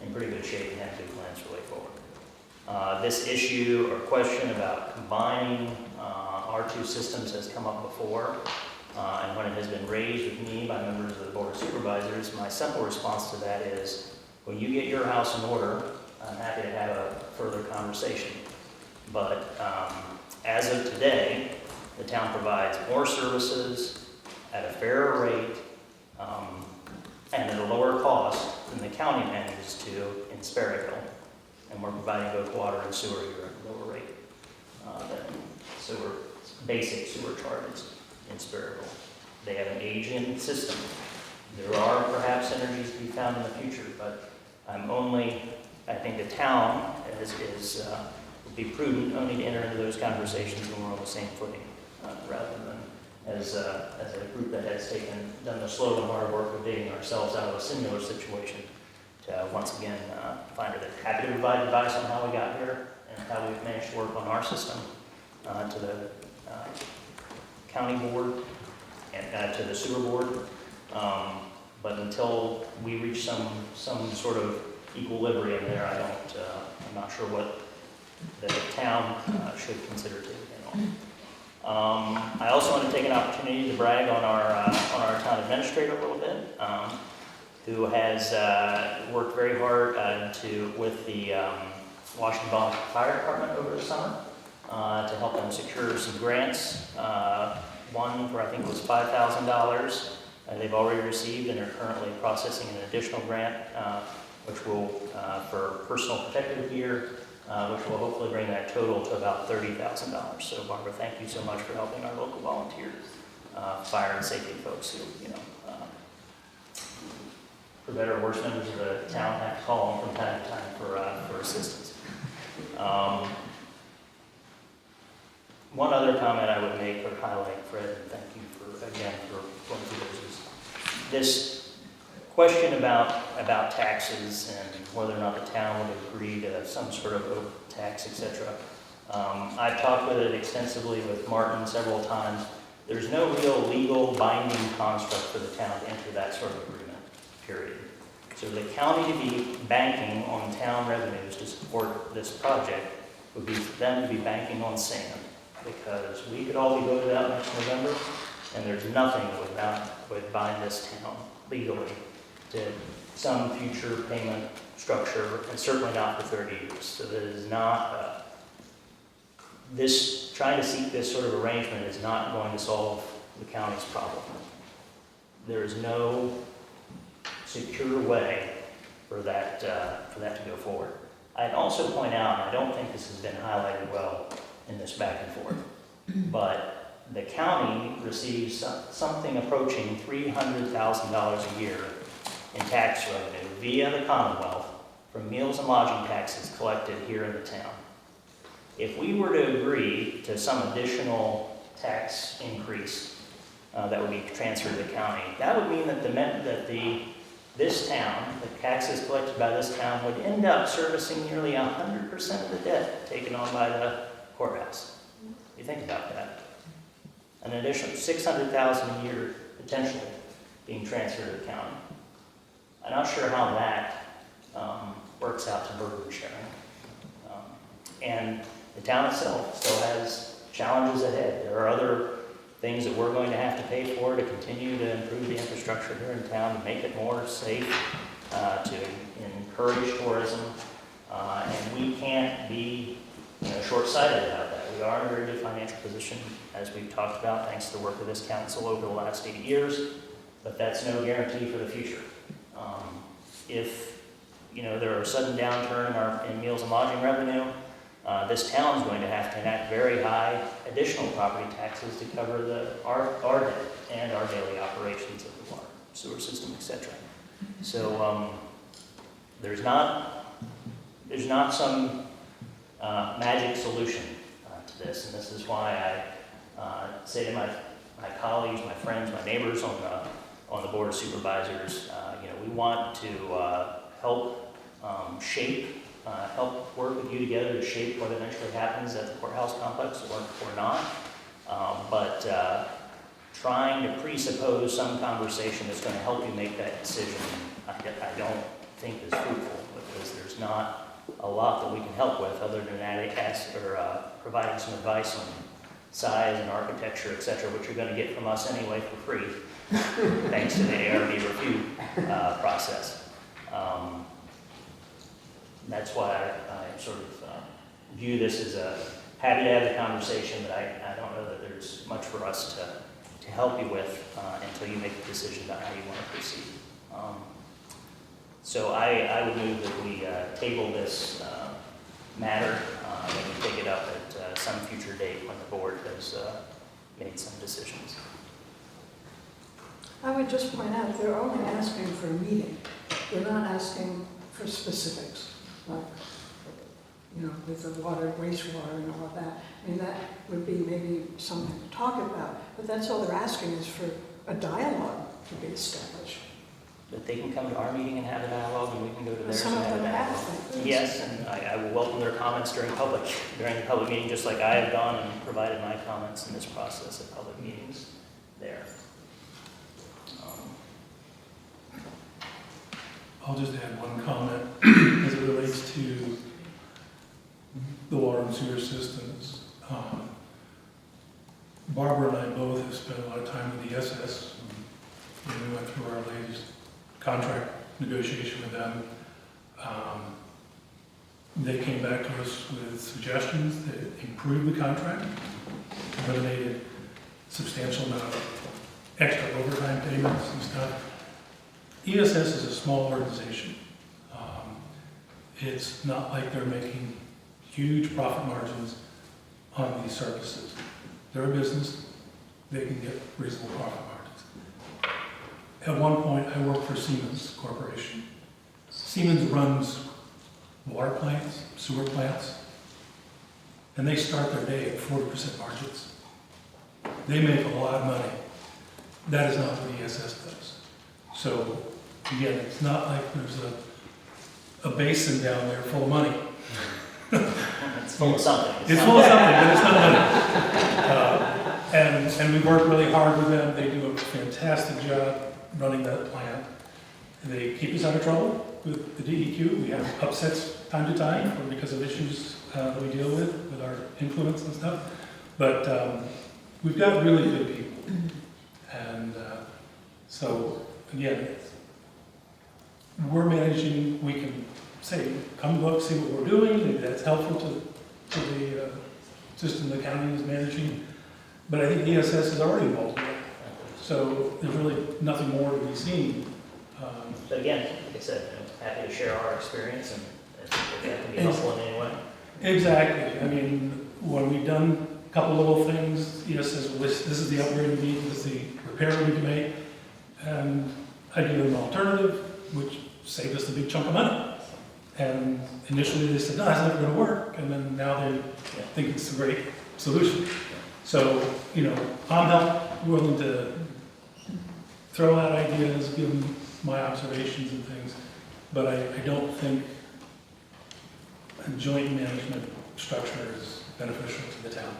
in pretty good shape and have good plans for the way forward. This issue or question about combining our two systems has come up before, and when it has been raised with me by members of the Board of Supervisors, my simple response to that is, when you get your house in order, I'm happy to have a further conversation. But as of today, the town provides more services at a fairer rate and at a lower cost than the county manages to in Sperryville. And we're providing both water and sewer here at a lower rate than basic sewer charges in Sperryville. They have an aging system. There are perhaps synergies to be found in the future, but I think the town would be prudent only to enter into those conversations when we're on the same footing, rather than as a group that has done the slow and hard work of digging ourselves out of a similar situation to once again find it happy to provide advice on how we got here and how we've managed to work on our system to the county board and to the sewer board. But until we reach some sort of equilibrium there, I'm not sure what the town should consider taking on. I also want to take an opportunity to brag on our town administrator a little bit, who has worked very hard with the Washington Volunteer Fire Department over the summer to help them secure some grants. One for I think was $5,000. They've already received, and they're currently processing an additional grant, which will for personal protective gear, which will hopefully bring that total to about $30,000. So Barbara, thank you so much for helping our local volunteers, fire and safety folks who, for better or worse, members of the town have to call them from time to time for assistance. One other comment I would make or highlight, Fred, and thank you for going through those, is this question about taxes and whether or not the town would agree to some sort of tax, etc. I've talked with it extensively with Martin several times. There's no real legal binding construct for the town to enter that sort of agreement, period. So the county to be banking on town revenues to support this project would be for them to be banking on sand, because we could all be voted out next November, and there's nothing that would bind this town legally to some future payment structure, and certainly not for 30 years. So that is not, trying to seek this sort of arrangement is not going to solve the county's problem. There is no secure way for that to go forward. I'd also point out, and I don't think this has been highlighted well in this back and forth, but the county receives something approaching $300,000 a year in tax revenue via the Commonwealth from meals and lodging taxes collected here in the town. If we were to agree to some additional tax increase that would be transferred to the county, that would mean that this town, the taxes collected by this town, would end up servicing nearly 100% of the debt taken on by the courthouse. You think about that. An additional $600,000 a year potentially being transferred to the county. I'm not sure how that works out to burden sharing. And the town itself still has challenges ahead. There are other things that we're going to have to pay for to continue to improve the infrastructure here in town, to make it more safe, to encourage tourism. And we can't be short-sighted about that. We are in a very good financial position, as we've talked about, thanks to the work of this council over the last 8 years, but that's no guarantee for the future. If there are a sudden downturn in meals and lodging revenue, this town's going to have to enact very high additional property taxes to cover our debt and our daily operations of the water, sewer system, etc. So there's not some magic solution to this, and this is why I say to my colleagues, my friends, my neighbors on the board of supervisors, we want to help help work with you together to shape what eventually happens at the courthouse complex or not. But trying to presuppose some conversation that's going to help you make that decision, I don't think is fruitful, because there's not a lot that we can help with other than providing some advice on size and architecture, etc., which you're going to get from us anyway for free, thanks to the ARB review process. That's why I sort of view this as happy to have the conversation, but I don't know that there's much for us to help you with until you make a decision about how you want to proceed. So I would move that we table this matter and we take it up at some future date when the board has made some decisions. I would just point out, they're only asking for a meeting. They're not asking for specifics, like, with the water, wastewater and all of that. I mean, that would be maybe something to talk about, but that's all they're asking is for a dialogue to be established. That they can come to our meeting and have a dialogue, and we can go to theirs Some and of have a them have dialogue. things. Yes, and I will welcome their comments during the public meeting, just like I have gone and provided my comments in this process at public meetings there. I'll just add one comment as it relates to the water and sewer systems. Barbara and I both have spent a lot of time with the ESS. When we went through our latest contract negotiation with them, they came back to us with suggestions that improved the contract, eliminated a substantial amount of extra overtime payments and stuff. ESS is a small organization. It's not like they're making huge profit margins on these services. They're a business, they can get reasonable profit margins. At one point, I worked for Siemens Corporation. Siemens runs water plants, sewer plants, and they start their day at 40% margins. They make a lot of money. That is not what ESS does. So, again, it's not like there's a basin down there full of money. It's full of something. It's full of something, but it's not money. And we work really hard with them. They do a fantastic job running that plant. They keep us out of trouble with the DEQ. We have upsets time to time because of issues that we deal with our influence and stuff. But we've got really good people. And so, again, we're managing, we can say, come look, see what we're doing. Maybe that's helpful to the system the county is managing. But I think ESS is already involved in that. So there's really nothing more to be seen. But again, like I said, happy to share our experience and if that can be helpful in any way. Exactly. I mean, when we've done a couple little things, ESS, this is the upgrade we need, this is the repair we need to make. And I give them an alternative, which saved us a big chunk of money. And initially they said, no, that's never going to work. And then now they think it's a great solution. So, I'm willing to throw out ideas, give them my observations and things, but I don't think a joint management structure is beneficial to the town.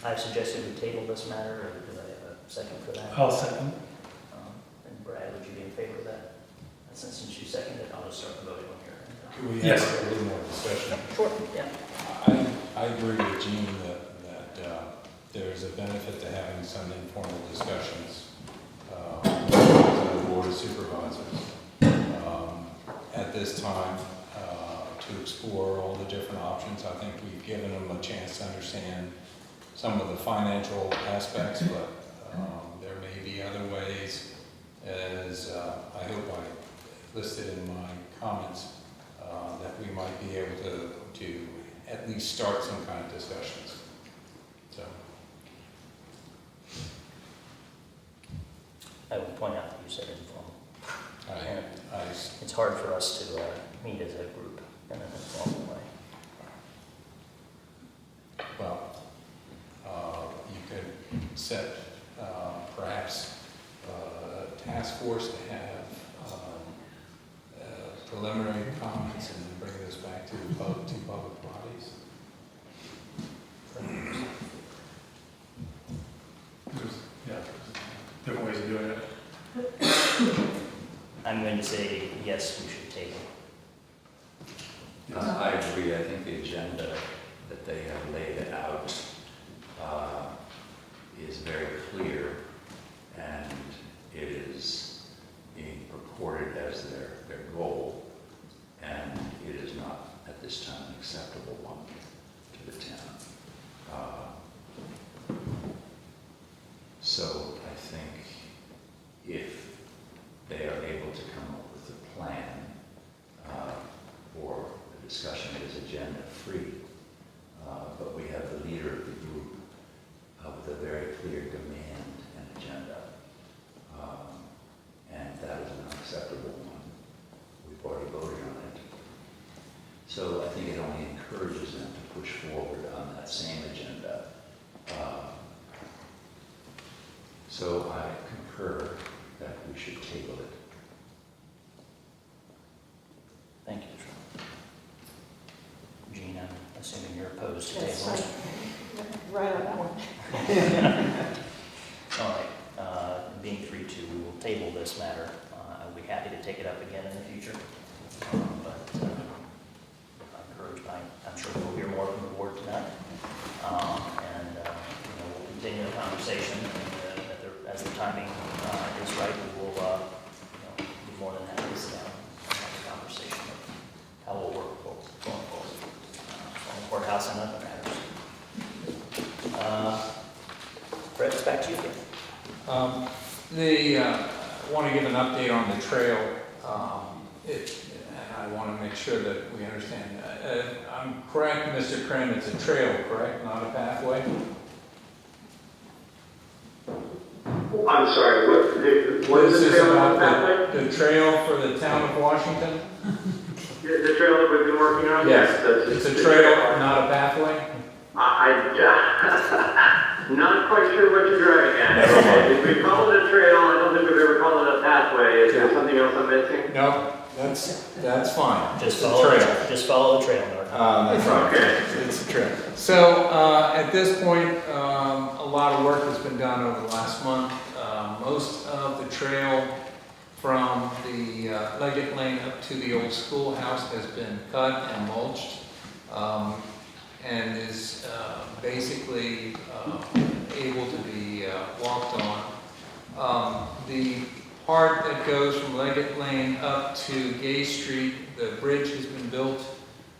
I've suggested we table this matter, or do I have a second for that? I'll second. And Brad, would you be in favor of that? Since you seconded it, I'll just start the voting on here. Could we Yes. have a little more discussion? Sure, yeah. I agree with Gene that there's a benefit to having some informal discussions with the Board of Supervisors at this time to explore all the different options. I think we've given them a chance to understand some of the financial aspects, but there may be other ways, as I hope I listed in my comments, that we might be able to at least start some kind of discussions. So, I would point out that you said informal. It's hard for us to meet as a group in an informal way. well, you could set perhaps a task force to have preliminary comments and then bring this back to the public bodies. Yeah, different ways of doing it. I'm going to say, yes, we should table. I agree. I think the agenda that they have laid out is very clear, and it is being purported as their goal, and it is not at this time an acceptable one to the town. So I think if they are able to come up with a plan for the discussion that is agenda-free, but we have the leader of the group with a very clear demand and agenda, and that is an unacceptable one. We've already voted on it. So I think it only encourages them to push forward on that same agenda. So I concur that we should table it. Thank you, Sean. Gene, I'm assuming you're opposed to Yes, tabling. right on that one. All right, being 3-2, we will table this matter. I'll be happy to take it up again in the future. But I'm encouraged by, I'm sure we'll hear more from the board tonight. And we'll continue the conversation, and as the timing is right, we will be more than happy to sit down and have a conversation of how we'll work going forward on the courthouse and other matters. Brett, it's back to you again. I want to give an update on the trail, and I want to make sure that we understand. I'm correct, Mr. Krim, it's a trail, correct, not a pathway? I'm sorry, what is This the is trail about pathway? the trail for the town of Washington? The trail that we've been working on? Yes, that's it's a trail, not a pathway? I'm not quite sure what you're driving at. If we call it a trail, I don't think we've ever called it a pathway. Is there something else I'm missing? No, that's fine. Just It's a follow, trail. just follow the trail, Norton. That's right. Okay. It's a trail. So at this point, a lot of work has been done over the last month. Most of the trail from the Leggett Lane up to the old schoolhouse has been cut and mulched, and is basically able to be walked on. The part that goes from Leggett Lane up to Gay Street, the bridge has been built.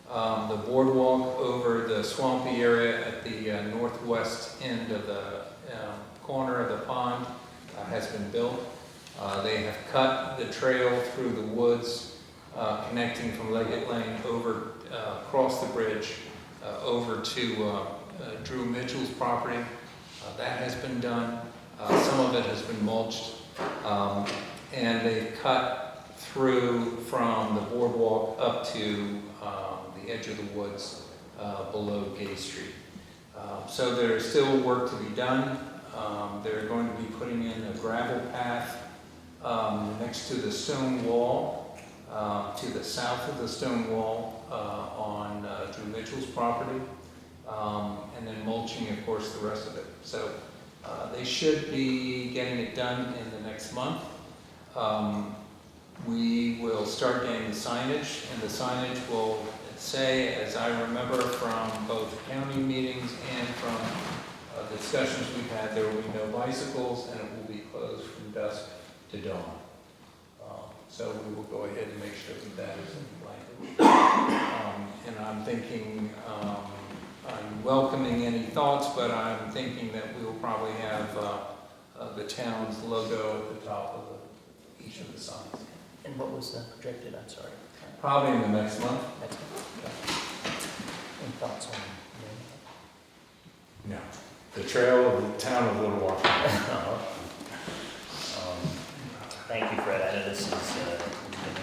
The boardwalk over the swampy area at the northwest end of the corner of the pond has been built. They have cut the trail through the woods connecting from Leggett Lane over, across the bridge over to Drew Mitchell's property. That has been done. Some of it has been mulched. And they've cut through from the boardwalk up to the edge of the woods below Gay Street. So there's still work to be done. They're going to be putting in a gravel path next to the stone wall, to the south of the stone wall on Drew Mitchell's property, and then mulching, of course, the rest of it. So they should be getting it done in the next month. we will start getting the signage, and the signage will say, as I remember from both county meetings and from discussions we've had, there will be no bicycles, and it will be closed from dusk to dawn. So we will go ahead and make sure that that is in language. And I'm thinking, I'm welcoming any thoughts, but I'm thinking that we will probably have the town's logo at the top of each of the signs. And what was the projected, I'm sorry? Probably in the next month. Next one. Any thoughts on No. The trail of the town of Little Washington. Thank you, Fred. I know this is an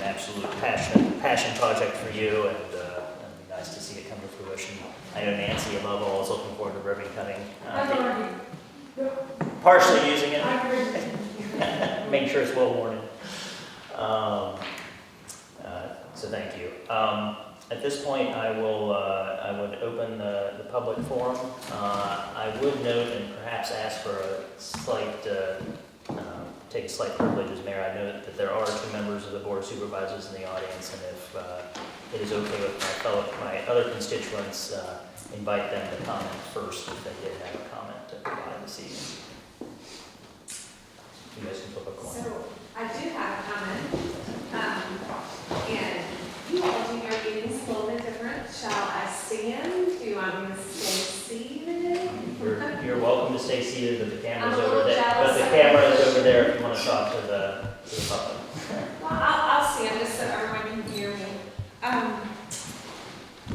absolute passion project for you, and it'd be nice to see it come to fruition. I know Nancy, above all, is looking forward to ribbon cutting. Partially using it. Make sure it's well worn. So thank you. At this point, I would open the public forum. I would note and perhaps ask for a slight, take a slight privilege as mayor. I note that there are 2 members of the Board of Supervisors in the audience, and if it is okay with my other constituents, invite them to comment first if they did have a comment to provide this evening. You guys can flip a coin. So I do have a comment, and you all do your meetings a little bit different. Shall I stand? Do you want me to stay seated? You're welcome to stay seated, but the camera's I'm a over little there. jealous. But the camera is over there if you want to talk to the public. Well, I'll stand just so everyone can hear me. I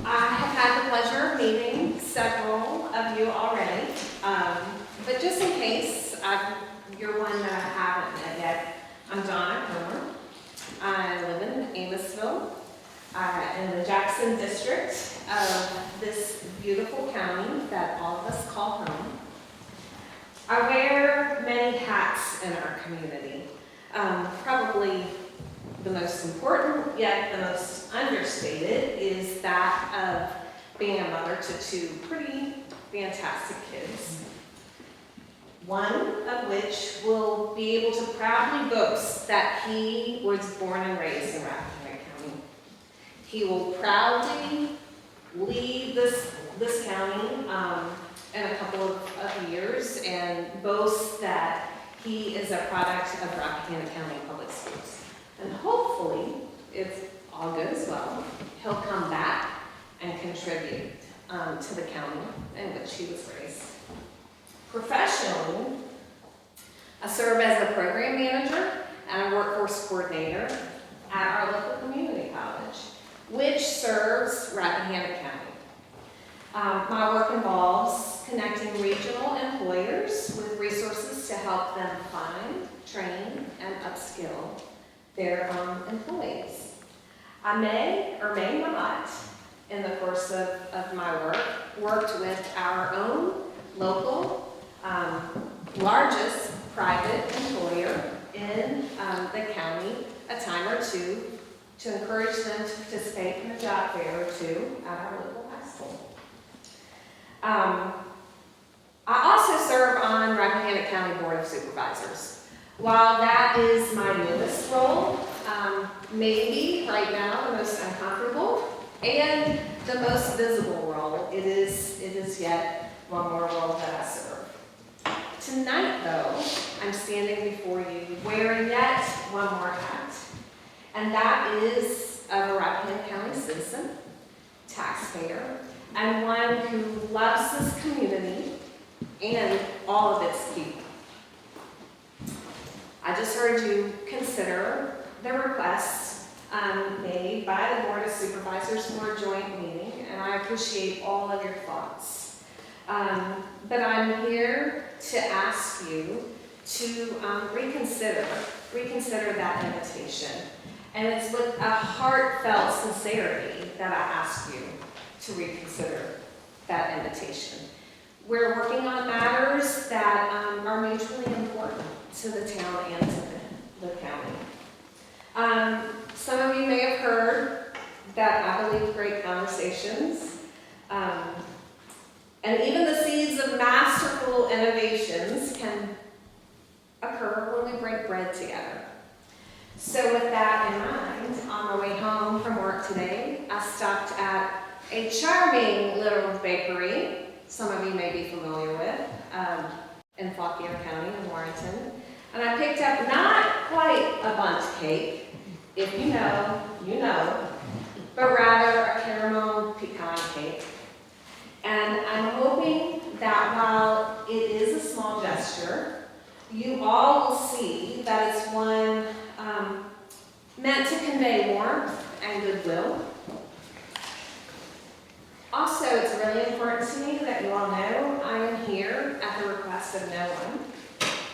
have had the pleasure of meeting several of you already, but just in case you're one that I haven't met yet, I'm Donna Comer. I live in Amosville, in the Jackson district of this beautiful county that all of us call home. I wear many hats in our community. Probably the most important, yet the most understated, is that of being a mother to 2 pretty fantastic kids. One of which will be able to proudly boast that he was born and raised in Rappahannock County. He will proudly lead this county in a couple of years and boast that he is a product of Rappahannock County Public Schools. And hopefully, if all goes well, he'll come back and contribute to the county in which he was raised. Professionally, I serve as a program manager and a workforce coordinator at our local community college, which serves Rappahannock County. My work involves connecting regional employers with resources to help them find, train, and upskill their employees. I may or may not, in the course of my work, worked with our own local largest private employer in the county a time or two to encourage them to participate in a job fair or 2 at our local high school. I also serve on Rappahannock County Board of Supervisors. While that is my newest role, maybe right now the most uncomfortable and the most visible role, it is yet one more role that I serve. Tonight, though, I'm standing before you wearing yet one more hat, and that is of a Rappahannock County citizen, taxpayer, and one who loves this community and all of its people. I just heard you consider the request made by the Board of Supervisors for a joint meeting, and I appreciate all of your thoughts. But I'm here to ask you to reconsider that invitation. And it's with a heartfelt sincerity that I ask you to reconsider that invitation. We're working on matters that are mutually important to the town and to the county. Some of you may have heard that I believe great conversations and even the seeds of masterful innovations can occur when we break bread together. So with that in mind, on my way home from work today, I stopped at a charming little bakery, some of you may be familiar with, in Fauquier County in Warrenton. And I picked up not quite a bundt cake, if you know, you know, but rather a caramel pecan cake. And I'm hoping that while it is a small gesture, you all will see that it's one meant to convey warmth and goodwill. Also, it's really important to me that you all know I am here at the request of no one.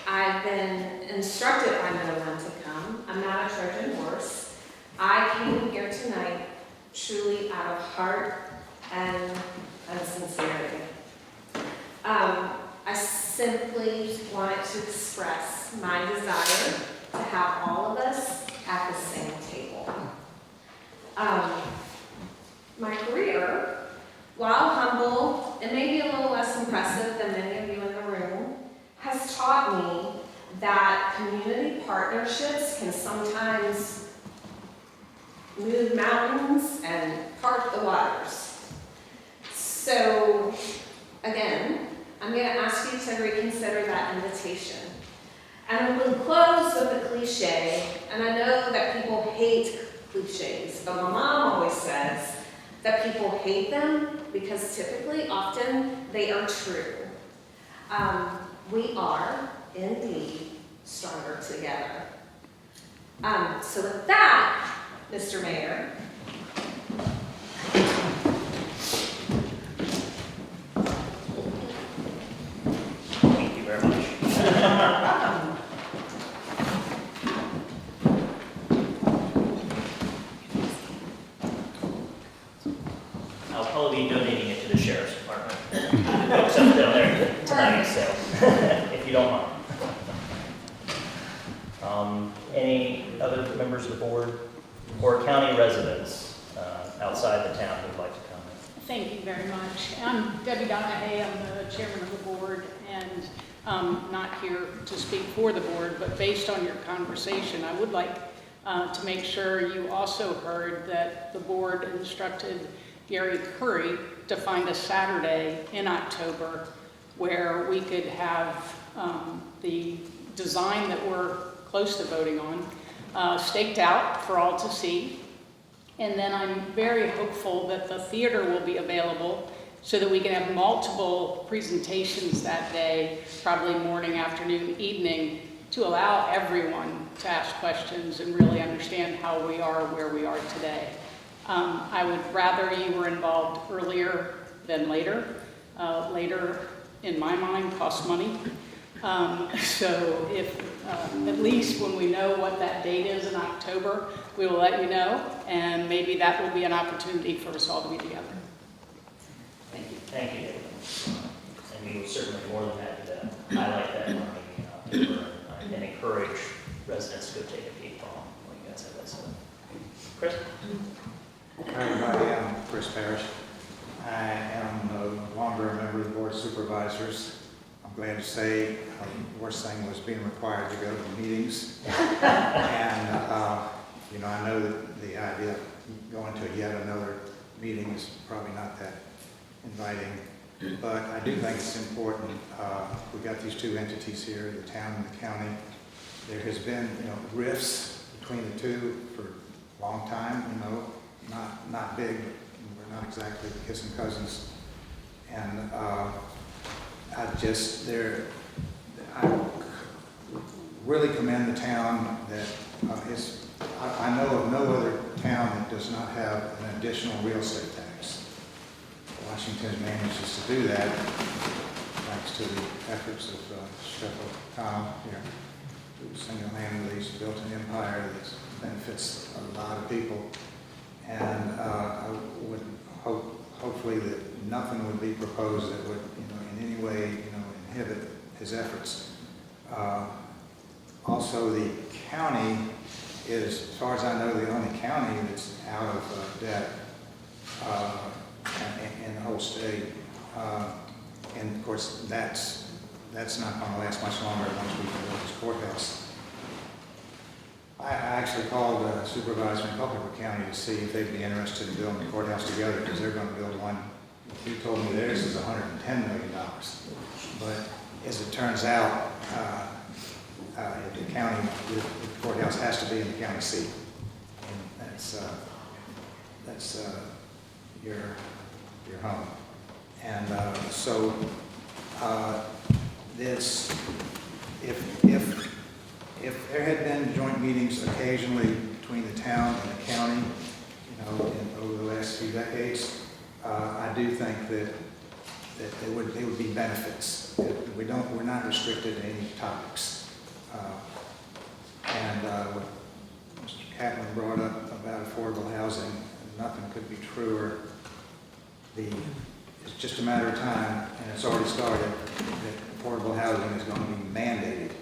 I've been instructed by no one to come. I'm not a Trojan horse. I came here tonight truly out of heart and sincerity. I simply wanted to express my desire to have all of us at the same table. My career, while humble and maybe a little less impressive than many of you in the room, has taught me that community partnerships can sometimes move mountains and part the waters. So, again, I'm going to ask you to reconsider that invitation. And I'm going to close with a cliche, and I know that people hate cliches, but my mom always says that people hate them because typically, often, they are true. We are, indeed, stronger together. So with that, Mr. Mayor, Thank you very much. I'll probably be donating it to the sheriff's department. Folks up down there tonight, so if you don't mind. Any other members of the board or county residents outside the town who'd like to comment? Thank you very much. I'm Debbie Donahue. I'm the chairman of the board and not here to speak for the board, but based on your conversation, I would like to make sure you also heard that the board instructed Gary Curry to find a Saturday in October where we could have the design that we're close to voting on staked out for all to see. And then I'm very hopeful that the theater will be available so that we can have multiple presentations that day, probably morning, afternoon, evening, to allow everyone to ask questions and really understand how we are where we are today. I would rather you were involved earlier than later. Later, in my mind, costs money. So if, at least when we know what that date is in October, we will let you know, and maybe that will be an opportunity for us all to be together. Thank you. Thank you, David. And we will certainly more than happy to highlight that in our meeting in October and encourage residents to go take a peek on what you guys have to say. Chris? Hi everybody, I'm Chris Parrish. I am no longer a member of the Board of Supervisors. I'm glad to say the worst thing was being required to go to meetings. And, you know, I know that the idea of going to yet another meeting is probably not that inviting, but I do think it's important. We've got these two entities here, the town and the county. There has been, you know, rifts between the two for a long time, you know, not big, but we're not exactly kissing cousins. And I really commend the town that I know of no other town that does not have an additional real estate tax. Washington manages to do that thanks to the efforts of Sheffield Tom here, who single-handedly built an empire that benefits a lot of people. And I would hopefully that nothing would be proposed that would, you know, in any way, you know, inhibit his efforts. Also, the county is, as far as I know, the only county that's out of debt in the whole state. And of course, that's not going to last much longer once we build this courthouse. I actually called a supervisor in Culpeper County to see if they'd be interested in building the courthouse together, because they're gonna build one. He told me theirs is $110 million. But as it turns out, the county, the courthouse has to be in the county seat. And that's your home. And so this, if there had been joint meetings occasionally between the town and the county, over the last few decades, I do think that there would be benefits. We're not restricted to any topics. What Mr. Catlin brought up about affordable housing, nothing could be truer. It's just a matter of time, and it's already started, that affordable housing is going to be mandated.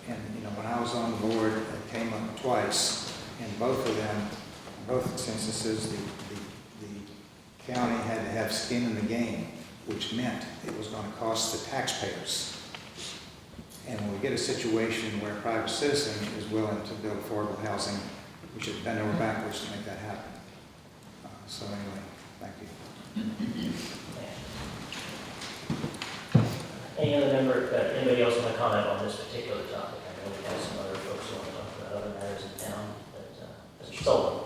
And when I was on the board, it came up twice. In both of them, in both instances, the county had to have skin in the game, which meant it was going to cost the taxpayers. And when we get a situation where a private citizen is willing to build affordable housing, we should bend over backwards to make that happen. So anyway, thank you. Any other member, anybody else want to comment on this particular topic? I know we have some other folks who want to talk about other matters in town, but Mr. Sullivan.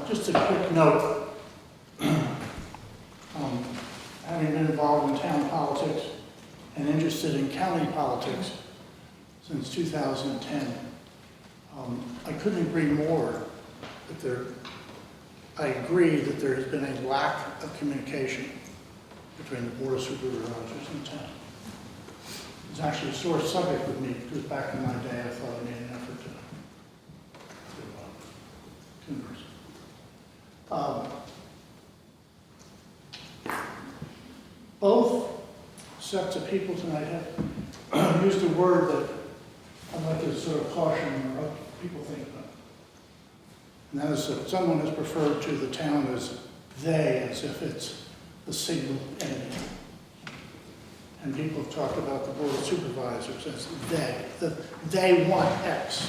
Just a quick note. Having been involved in town politics and interested in county politics since 2010, I couldn't agree more that I agree that there has been a lack of communication between the Board of Supervisors and town. It's actually a sore subject with me, because back in my day, I thought I made an effort to converse. Both sets of people tonight have used a word that I'd like to sort of caution what people think about. And that is that someone has referred to the town as they, as if it's the single entity. And people have talked about the Board of Supervisors as they, that they want X.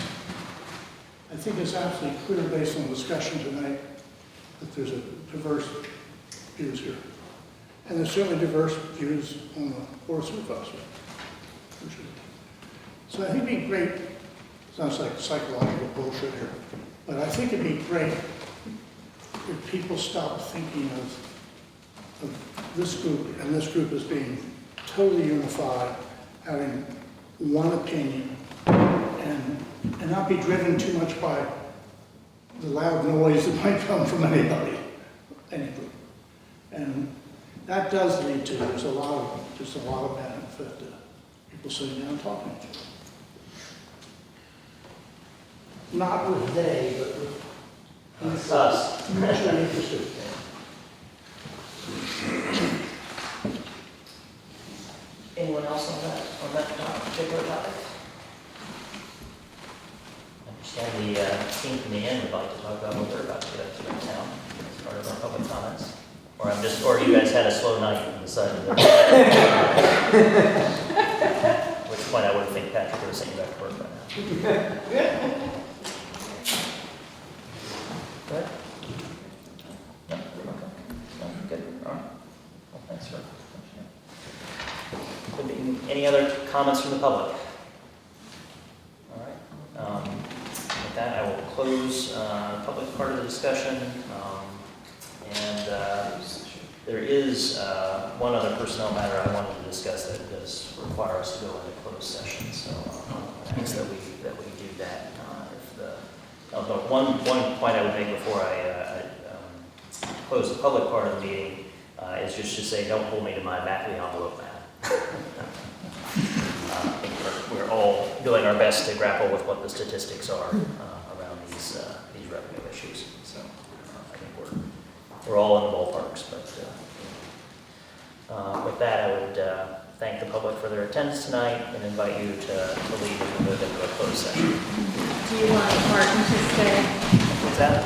I think it's absolutely clear based on the discussion tonight that there's a diverse views here. And there's certainly diverse views on the Board of Supervisors. So I think it'd be great, sounds like psychological bullshit here, but I think it'd be great if people stop thinking of this group and this group as being totally unified, having one opinion, and not be driven too much by the loud noise that might come from anybody, any group. And that does lead to, there's a lot of benefit to people sitting down and talking to each other. Not with they, but with us. Mutually interested. Anyone else on that particular topic? I understand the team from the end would like to talk about what they're about to get up to in town as part of our public comments. Or you guys had a slow night and decided that. At which point I wouldn't think Patrick would have sent you back to work right now. Good? No? Okay. No, good. All right. Well, thanks for any other comments from the public? All right. With that, I will close the public part of the discussion. There is one other personnel matter I wanted to discuss that does require us to go into closed session. So thanks that we do that. But one point I would make before I close the public part of the meeting is just to say, don't hold me to my back of the envelope math. I think we're all doing our best to grapple with what the statistics are around these revenue issues. So I think we're all in the ballparks. But with that, I would thank the public for their attendance tonight and invite you to leave and move into a closed session. Do you want Martin to stay? What's that?